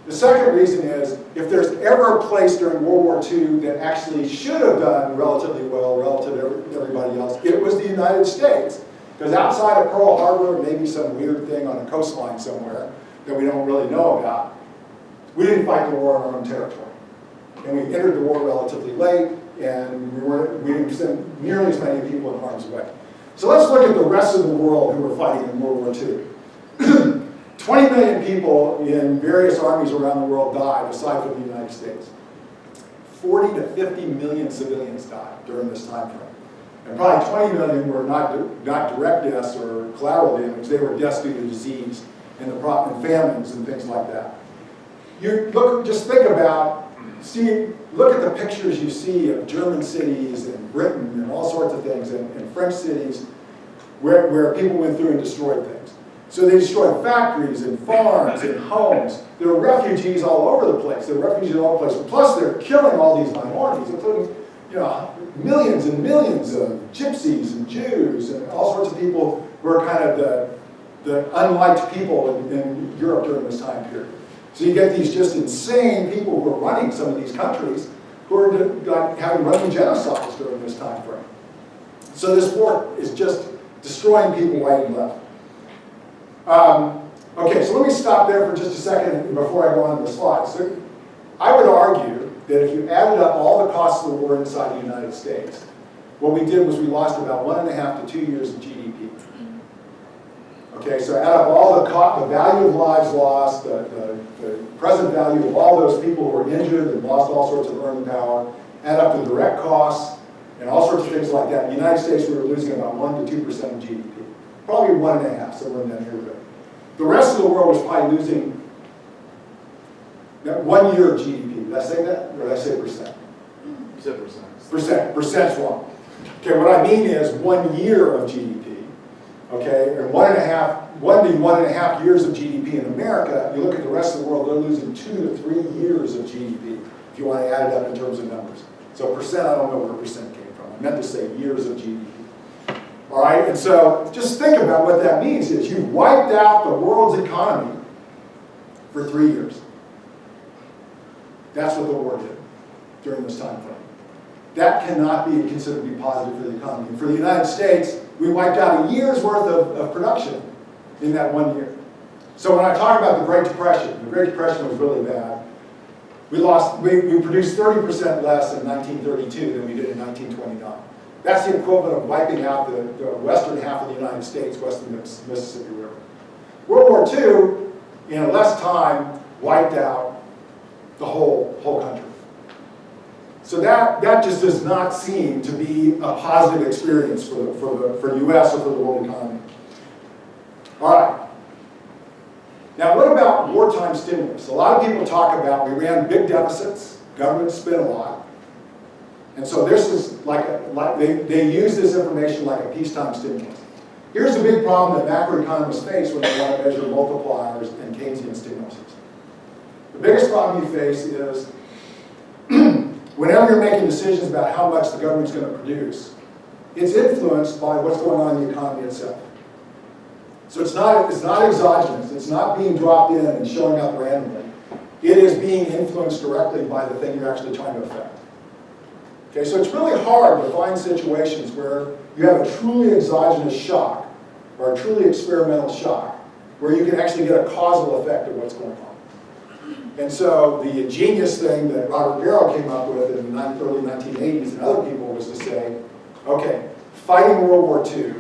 [SPEAKER 2] The second reason is, if there's ever a place during World War II that actually should have done relatively well relative to everybody else, it was the United States. Because outside of Pearl Harbor, maybe some weird thing on a coastline somewhere that we don't really know about, we didn't fight the war on our own territory. And we entered the war relatively late, and we didn't send nearly as many people in harm's way. So let's look at the rest of the world who were fighting in World War II. 20 million people in various armies around the world died, aside from the United States. 40 to 50 million civilians died during this time frame. And probably 20 million were not direct deaths or collateral damage, they were deaths due to disease and famines and things like that. Just think about, look at the pictures you see of German cities and Britain and all sorts of things, and French cities where people went through and destroyed things. So they destroyed factories and farms and homes. There are refugees all over the place. There are refugees all over the place. Plus they're killing all these minorities, including millions and millions of gypsies and Jews and all sorts of people who are kind of the unliked people in Europe during this time period. So you get these just insane people who are running some of these countries who are having running genocides during this time frame. So this war is just destroying people right and left. Okay, so let me stop there for just a second before I go on to the slides. So I would argue that if you added up all the costs of the war inside the United States, what we did was we lost about 1.5 to 2 years of GDP. Okay, so add up all the value of lives lost, the present value of all those people who were injured and lost all sorts of earning power, add up the direct costs and all sorts of things like that. In the United States, we were losing about 1 to 2% of GDP. Probably 1.5, somewhere in that neighborhood. The rest of the world was probably losing that 1 year of GDP. Did I say that? Or did I say percent?
[SPEAKER 3] You said percent.
[SPEAKER 2] Percent's wrong. Okay, what I mean is 1 year of GDP. Okay, and 1 to 1.5 years of GDP in America. You look at the rest of the world, they're losing 2 to 3 years of GDP, if you want to add it up in terms of numbers. So percent, I don't know where percent came from. I meant to say years of GDP. All right, and so just think about what that means is you've wiped out the world's economy for 3 years. That's what the war did during this time frame. That cannot be considered to be positive for the economy. For the United States, we wiped out a year's worth of production in that 1 year. So when I talk about the Great Depression was really bad. We produced 30% less in 1932 than we did in 1929. That's the equivalent of wiping out the western half of the United States, west of the Mississippi River. World War II, in less time, wiped out the whole country. So that just does not seem to be a positive experience for the U.S. or for the world economy. All right. Now, what about wartime stimulus? A lot of people talk about we ran big deficits, government spent a lot, and so this is they use this information like a peacetime stimulus. Here's the big problem that macroeconomists face when they want to measure multipliers and Keynesian stimuluses. The biggest problem you face is whenever you're making decisions about how much the government's going to produce, it's influenced by what's going on in the economy itself. So it's not exogenous. It's not being dropped in and showing up randomly. It is being influenced directly by the thing you're actually trying to affect. Okay, so it's really hard to find situations where you have a truly exogenous shock or a truly experimental shock where you can actually get a causal effect of what's going on. And so the ingenious thing that Robert Garrow came up with in the early 1980s and other people was to say, okay, fighting World War II,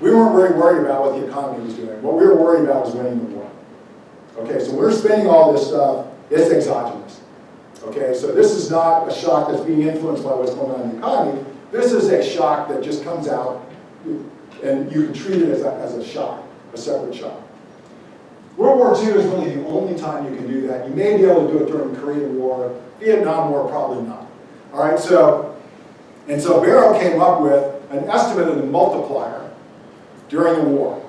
[SPEAKER 2] we weren't very worried about what the economy was doing. What we were worried about was winning the war. Okay, so we're spending all this stuff, it's exogenous. Okay, so this is not a shock that's being influenced by what's going on in the economy. This is a shock that just comes out and you can treat it as a shock, a separate shock. World World War II is really the only time you can do that. You may be able to do it during the Korean War. Vietnam War, probably not. All right, so Barrow came up with an estimate of the multiplier during the war.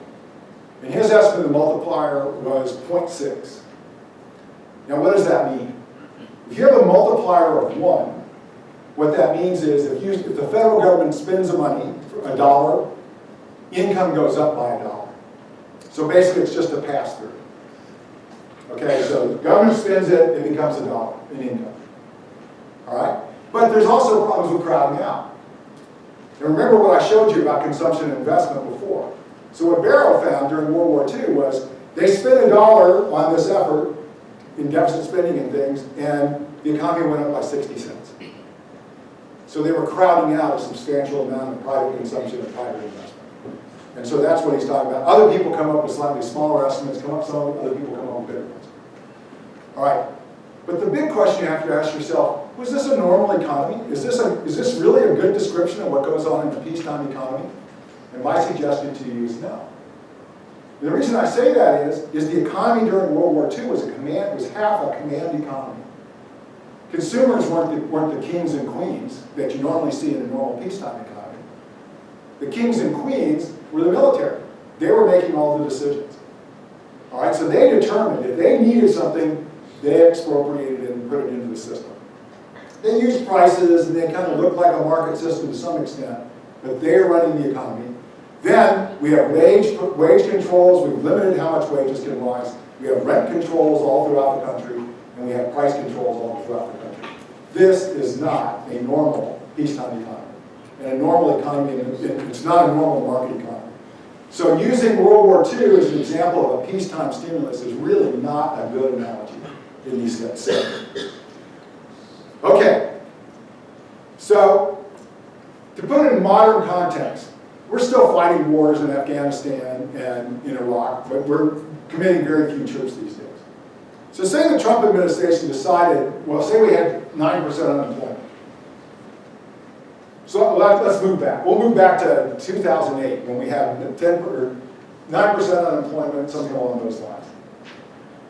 [SPEAKER 2] And his estimate of the multiplier was 0.6. Now, what does that mean? If you have a multiplier of 1, what that means is if the federal government spends the money, $1, income goes up by $1. So basically, it's just a pass-through. Okay, so the government spends it, it becomes $1 in income. All right? But there's also problems with crowding out. And remember what I showed you about consumption and investment before. So what Barrow found during World War II was they spent $1 on this effort in deficit spending and things, and the economy went up by 60 cents. So they were crowding out a substantial amount of private consumption and private investment. And so that's what he's talking about. Other people come up with slightly smaller estimates, some other people come up with bigger ones. All right, but the big question you have to ask yourself, was this a normal economy? Is this really a good description of what goes on in a peacetime economy? And my suggestion to you is no. The reason I say that is the economy during World War II was half a command economy. Consumers weren't the kings and queens that you normally see in a normal peacetime economy. The kings and queens were the military. They were making all the decisions. All right, so they determined if they needed something, they expropriated it and put it into the system. They used prices and they kind of looked like a market system to some extent, but they're running the economy. Then we have wage controls. We've limited how much wages can rise. We have rent controls all throughout the country, and we have price controls all throughout the country. This is not a normal peacetime economy. And a normal economy, it's not a normal market economy. So using World War II as an example of a peacetime stimulus is really not a good analogy in these cases. Okay, so to put it in modern context, we're still fighting wars in Afghanistan and in Iraq, but we're committing very few troops these days. So say the Trump administration decided, well, say we had 9% unemployment. So let's move back. We'll move back to 2008 when we had 9% unemployment, something along those lines.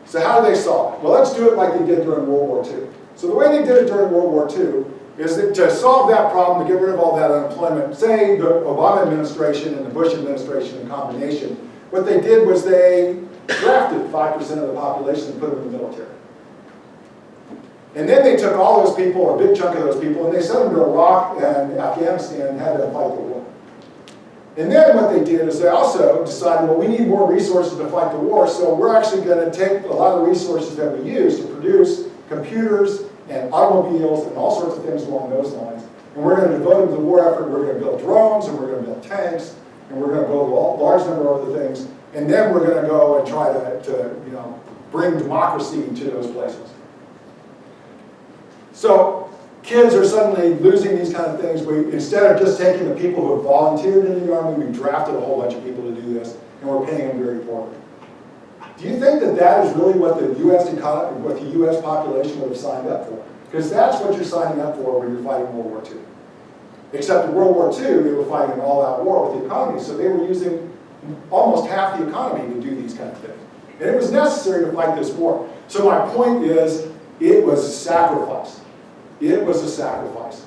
[SPEAKER 2] So how do they solve it? Well, let's do it like they did during World War II. So the way they did it during World War II is that to solve that problem, to get rid of all that unemployment, say the Obama administration and the Bush administration in combination, what they did was they drafted 5% of the population and put them in the military. And then they took all those people, or a big chunk of those people, and they sent them to Iraq and Afghanistan and had them fight the war. And then what they did is they also decided, well, we need more resources to fight the war, so we're actually going to take a lot of resources that we use to produce computers and automobiles and all sorts of things along those lines. And we're going to devote them to the war effort. We're going to build drones, and we're going to build tanks, and we're going to build a large number of other things. And then we're going to go and try to bring democracy to those places. So kids are suddenly losing these kind of things. Instead of just taking the people who have volunteered in the Army, we drafted a whole bunch of people to do this, and we're paying them very poorly. Do you think that that is really what the U.S. economy, what the U.S. population would have signed up for? Because that's what you're signing up for when you're fighting World War II. Except in World War II, they were fighting an all-out war with the economy, so they were using almost half the economy to do these kind of things. And it was necessary to fight this war. So my point is, it was a sacrifice. It was a sacrifice.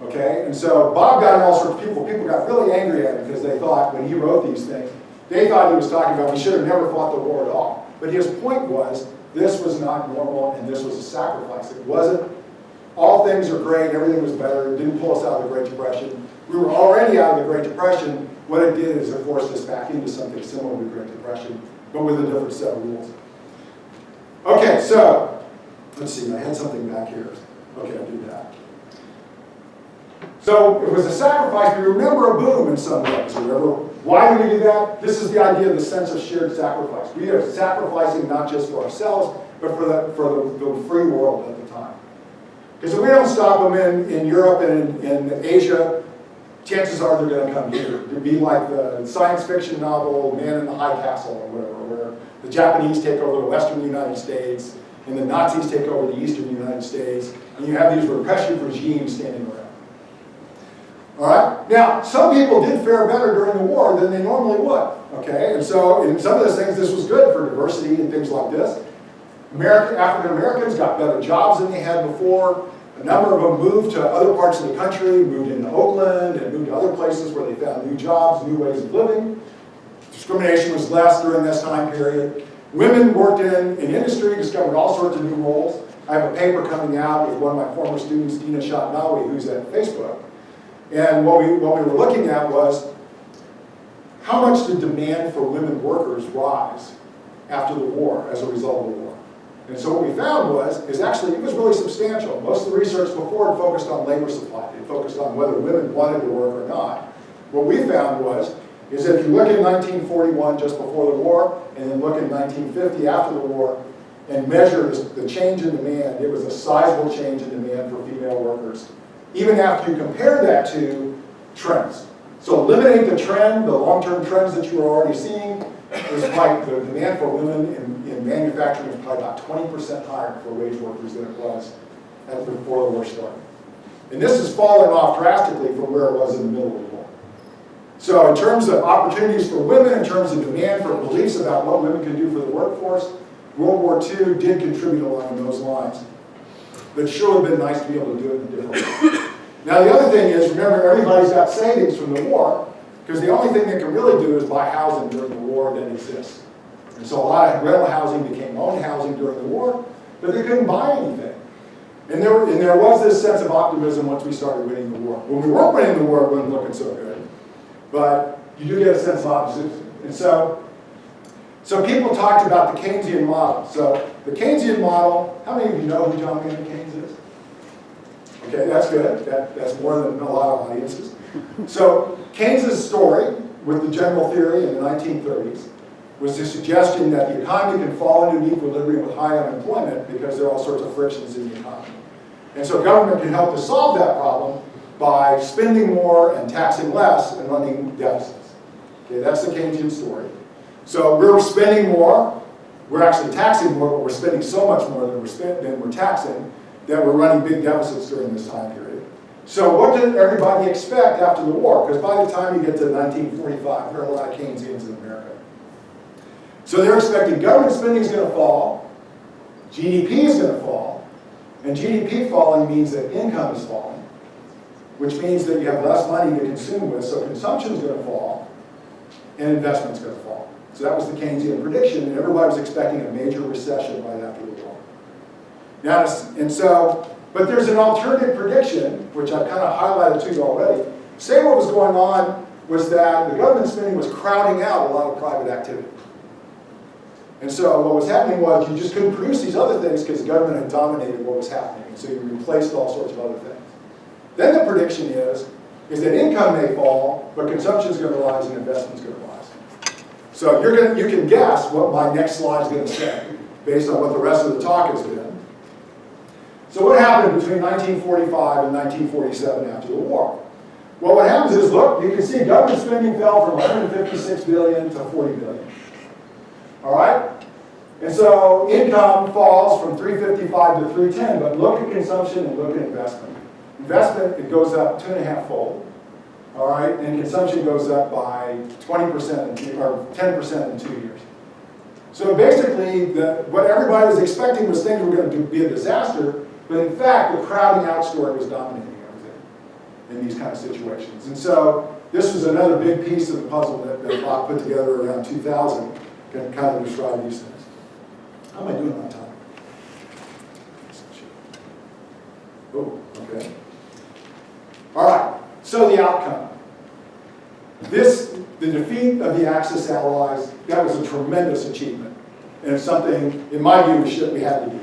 [SPEAKER 2] Okay? And so Bob got all sorts of people. People got really angry at him because they thought, when he wrote these things, they thought he was talking about we should have never fought the war at all. But his point was, this was not normal and this was a sacrifice. It wasn't, all things are great, everything was better, it didn't pull us out of the Great Depression. We were already out of the Great Depression. What it did is it forced us back into something similar to the Great Depression, but with a different set of rules. Okay, so, let's see, I had something back here. Okay, I'll do that. So it was a sacrifice. We remember a boom in some ways. Remember why do we do that? This is the idea of the sense of shared sacrifice. We are sacrificing not just for ourselves, but for the free world at the time. Because if we don't stop them in Europe and in Asia, chances are they're going to come here. It'd be like the science fiction novel Man in the High Castle or whatever, where the Japanese take over the western United States and the Nazis take over the eastern United States, and you have these repressive regimes standing around. All right? Now, some people did fare better during the war than they normally would. Okay, and so in some of those things, this was good for diversity and things like this. African Americans got better jobs than they had before. A number of them moved to other parts of the country, moved into Oakland and moved to other places where they found new jobs, new ways of living. Discrimination was less during this time period. Women worked in industry, discovered all sorts of new roles. I have a paper coming out with one of my former students, Dina Shatnawi, who's at Facebook. And what we were looking at was how much did demand for women workers rise after the war as a result of the war. And so what we found is actually it was really substantial. Most of the research before it focused on labor supply. It focused on whether women wanted to work or not. What we found is that if you look at 1941, just before the war, and then look at 1950 after the war, and measure the change in demand, it was a sizable change in demand for female workers, even after you compare that to trends. So eliminate the trend, the long-term trends that you were already seeing, was like the demand for women in manufacturing was probably about 20% higher for wage workers than it was before the war started. And this has fallen off drastically from where it was in the middle of the war. So in terms of opportunities for women, in terms of demand for beliefs about what women can do for the workforce, World War II did contribute along those lines. But it sure would have been nice to be able to do it in a different way. Now the other thing is, remember, everybody's got savings from the war, because the only thing they can really do is buy housing during the war that exists. And so a lot of rental housing became owned housing during the war, but they couldn't buy anything. And there was this sense of optimism once we started winning the war. When we weren't winning the war, it wasn't looking so good. But you do get a sense of optimism. And so people talked about the Keynesian model. So the Keynesian model, how many of you know who John Maynard Keynes is? Okay, that's good. That's more than a lot of audiences. So Keynes' story with the general theory in the 1930s was the suggestion that the economy can fall into an equilibrium with high unemployment because there are all sorts of frictions in the economy. And so government can help to solve that problem by spending more and taxing less and running deficits. Okay, that's the Keynesian story. So we're spending more, we're actually taxing more, but we're spending so much more than we're taxing that we're running big deficits during this time period. So what did everybody expect after the war? Because by the time you get to 1945, there are a lot of Keynesians in America. So they're expecting government spending is going to fall, GDP is going to fall, and GDP falling means that income is falling, which means that you have less money to consume with, so consumption is going to fall, and investment is going to fall. So that was the Keynesian prediction, and everybody was expecting a major recession right after the war. Now, but there's an alternative prediction, which I've kind of highlighted to you already. Say what was going on was that the government spending was crowding out a lot of private activity. And so what was happening was you just couldn't produce these other things because the government had dominated what was happening. And so you replaced all sorts of other things. Then the prediction is that income may fall, but consumption is going to rise and investment is going to rise. So you can guess what my next slide is going to say based on what the rest of the talk has been. So what happened between 1945 and 1947 after the war? Well, what happens is, look, you can see government spending fell from 156 billion to 40 billion. All right? And so income falls from 355 to 310, but look at consumption and look at investment. Investment, it goes up 2.5-fold. All right? And consumption goes up by 20% or 10% in 2 years. So basically, what everybody was expecting was things were going to be a disaster, but in fact, the crowding out story was dominating everything in these kind of situations. And so this was another big piece of the puzzle that Bob put together around 2000 to kind of describe these things. How am I doing on time? Oh, okay. All right, so the outcome. The defeat of the Axis allies, that was a tremendous achievement. And it's something, in my view, we had to do.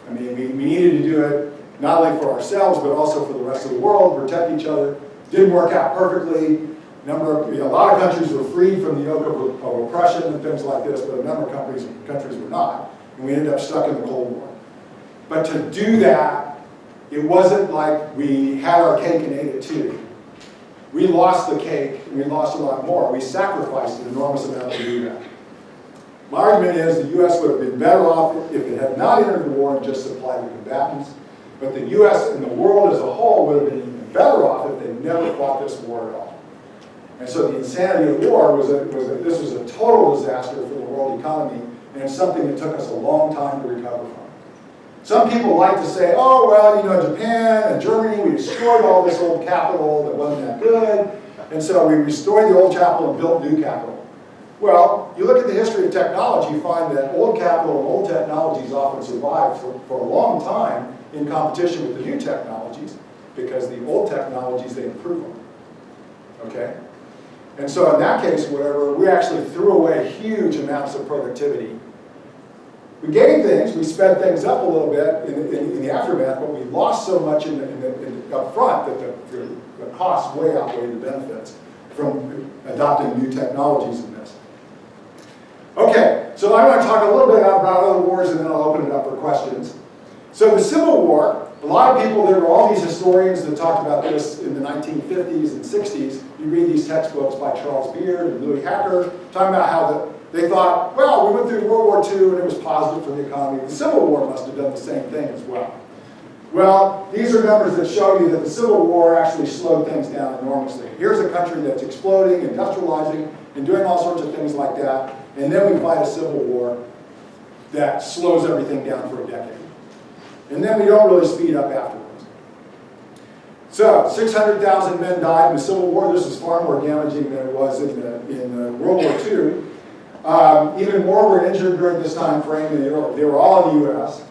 [SPEAKER 2] I mean, we needed to do it not only for ourselves, but also for the rest of the world, protect each other. Didn't work out perfectly. A lot of countries were freed from the yoke of oppression and things like this, but a number of countries were not. And we ended up stuck in the Cold War. But to do that, it wasn't like we had our cake and ate it too. We lost the cake, and we lost a lot more. We sacrificed an enormous amount to do that. My argument is the U.S. would have been better off if it had not entered the war and just supplied the combatants. But the U.S. and the world as a whole would have been even better off if they never fought this war at all. And so the insanity of war this was a total disaster for the world economy, and it's something that took us a long time to recover from. Some people like to say, oh, well, you know, Japan and Germany, we destroyed all this old capital that wasn't that good, and so we restored the old capital and built new capital. Well, you look at the history of technology, you find that old capital and old technologies often survive for a long time in competition with the new technologies, because the old technologies, they improve them. Okay? And so in that case, whatever, we actually threw away huge amounts of productivity. We gained things, we sped things up a little bit in the aftermath, but we lost so much up front that the costs way outweigh the benefits from adopting new technologies in this. Okay, so I want to talk a little bit about other wars, and then I'll open it up for questions. So the Civil War, a lot of people, there were all these historians that talked about this in the 1950s and 60s. You read these textbooks by Charles Beard and Louis Hacker, talking about how they thought, well, we went through World War II and it was positive for the economy. The Civil War must have done the same thing as well. Well, these are numbers that show you that the Civil War actually slowed things down enormously. Here's a country that's exploding, industrializing, and doing all sorts of things like that, and then we fight a Civil War that slows everything down for a decade. And then we don't really speed up afterwards. So, 600,000 men died in the Civil War. This is far more damaging than it was in World War II. Even more were injured during this time frame, and they were all in the U.S.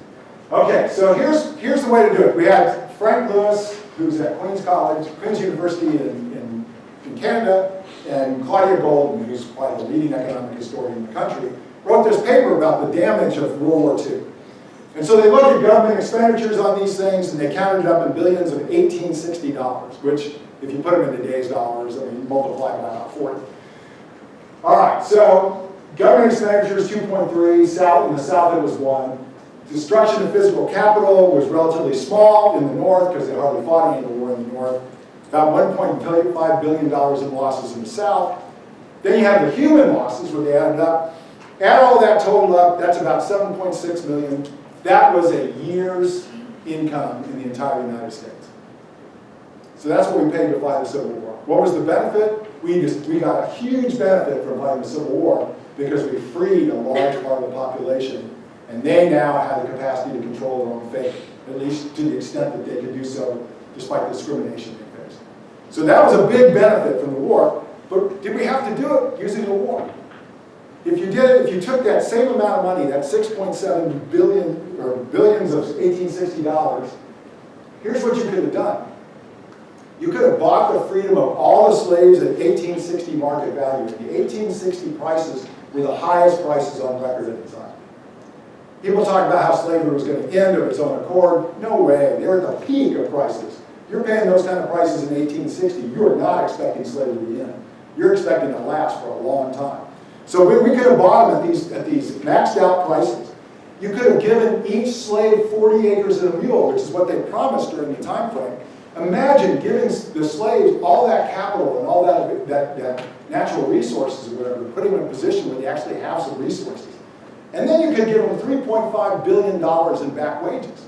[SPEAKER 2] Okay, so here's the way to do it. We had Frank Lewis, who's at Queen's University in Canada, and Claudia Golden, who's quite a leading economic historian in the country, wrote this paper about the damage of World War II. And so they looked at government expenditures on these things, and they counted it up in billions of $1860, which, if you put them in today's dollars, I mean, multiply by about 40. All right, so government expenditures 2.3, in the South it was 1. Destruction of physical capital was relatively small in the North, because they hardly fought any of the war in the North. About $1.5 billion in losses in the South. Then you have the human losses, where they added up. Add all that total up, that's about 7.6 million. That was a year's income in the entire United States. So that's what we paid to fight the Civil War. What was the benefit? We got a huge benefit from fighting the Civil War because we freed a large part of the population, and they now have the capacity to control their own fate, at least to the extent that they could do so despite the discrimination they faced. So that was a big benefit from the war, but did we have to do it using the war? If you took that same amount of money, that 6.7 billion, or billions of $1860, here's what you could have done. You could have bought the freedom of all the slaves at 1860 market value. The 1860 prices were the highest prices on record at the time. People talk about how slavery was going to end of its own accord. No way. They were at the peak of prices. You're paying those kind of prices in 1860. You are not expecting slavery to end. You're expecting it to last for a long time. So we could have bought them at these maxed out prices. You could have given each slave 40 acres and a mule, which is what they promised during the time frame. Imagine giving the slaves all that capital and all that natural resources or whatever, putting them in a position where they actually have some resources. And then you could give them $3.5 billion in back wages.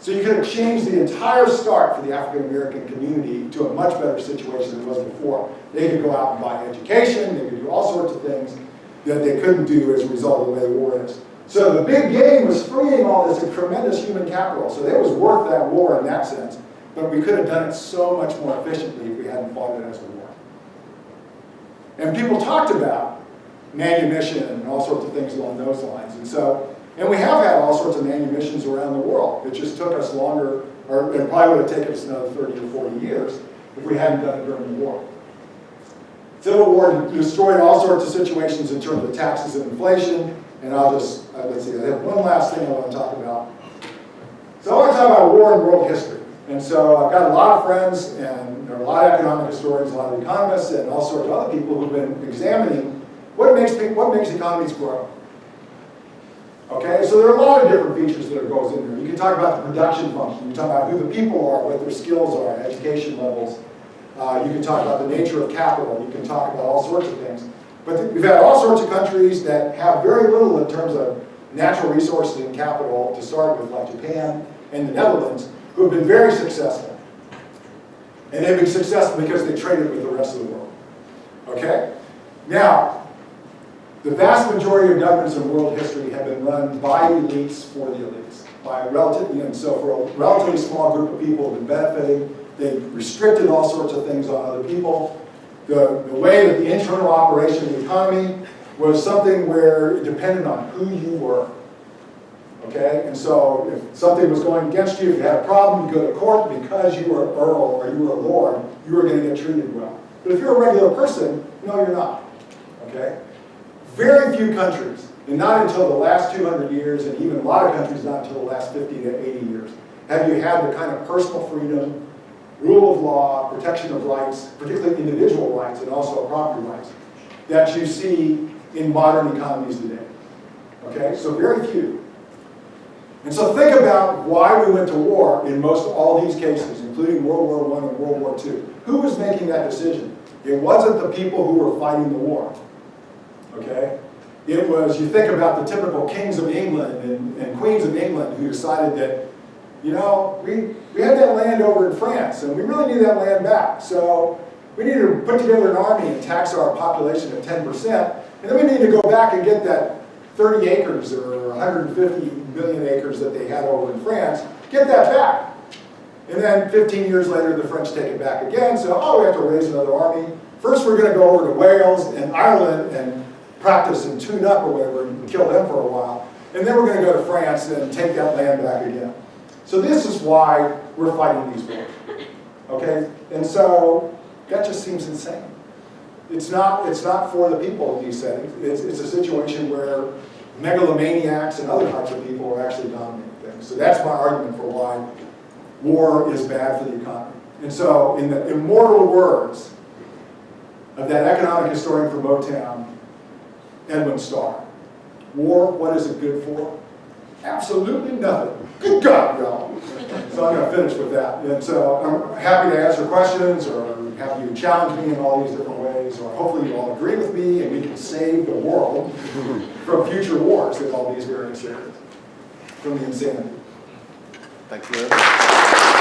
[SPEAKER 2] So you could have changed the entire start for the African American community to a much better situation than it was before. They could go out and buy education, they could do all sorts of things that they couldn't do as a result of the way the war is. So the big gain was freeing all this tremendous human capital. So it was worth that war in that sense. But we could have done it so much more efficiently if we hadn't fought it as a war. And people talked about manumission and all sorts of things along those lines. And we have had all sorts of manumissions around the world. It just took us longer, or it probably would have taken us another 30 or 40 years if we hadn't done it during the war. Civil War destroyed all sorts of situations in terms of taxes and inflation. And I'll just, let's see, I have one last thing I want to talk about. So I want to talk about war in world history. And so I've got a lot of friends, and there are a lot of economic historians, a lot of economists, and all sorts of other people who've been examining what makes economies grow. Okay, so there are a lot of different features that goes in there. You can talk about the production function. You can talk about who the people are, what their skills are, education levels. You can talk about the nature of capital. You can talk about all sorts of things. But we've had all sorts of countries that have very little in terms of natural resources and capital to start with, like Japan and the Netherlands, who have been very successful. And they've been successful because they traded with the rest of the world. Okay? Now, the vast majority of governments in world history have been run by elites for the elites. By a relative, and so for a relatively small group of people have been benefiting. They've restricted all sorts of things on other people. The way that the internal operation of the economy was something where it depended on who you were. Okay? And so if something was going against you, if you had a problem, you go to court because you were an earl or you were a lord, you were going to get treated well. But if you're a regular person, no, you're not. Okay? Very few countries, and not until the last 200 years, and even a lot of countries not until the last 50 to 80 years, have you had the kind of personal freedom, rule of law, protection of rights, particularly individual rights and also property rights, that you see in modern economies today. Okay? So very few. And so think about why we went to war in most all these cases, including World War I and World War II. Who was making that decision? It wasn't the people who were fighting the war. Okay? It was, you think about the typical kings of England and queens of England who decided that, you know, we had that land over in France and we really need that land back. So we need to put together an army and tax our population at 10%. And then we need to go back and get that 30 acres or 150 million acres that they had over in France, get that back. And then 15 years later, the French take it back again. So, oh, we have to raise another army. First, we're going to go over to Wales and Ireland and practice and tune up or whatever and kill them for a while. And then we're going to go to France and take that land back again. So this is why we're fighting these wars. Okay? And so that just seems insane. It's not for the people in these settings. It's a situation where megalomaniacs and other types of people are actually dominating things. So that's my argument for why war is bad for the economy. And so in the immortal words of that economic historian from Motown, Edwin Starr, war, what is it good for? Absolutely nothing. Good God, y'all. So I'm going to finish with that. And so I'm happy to answer questions or have you challenge me in all these different ways, or hopefully you all agree with me and we can save the world from future wars in all these various areas, from the insanity.
[SPEAKER 3] Thank you very much.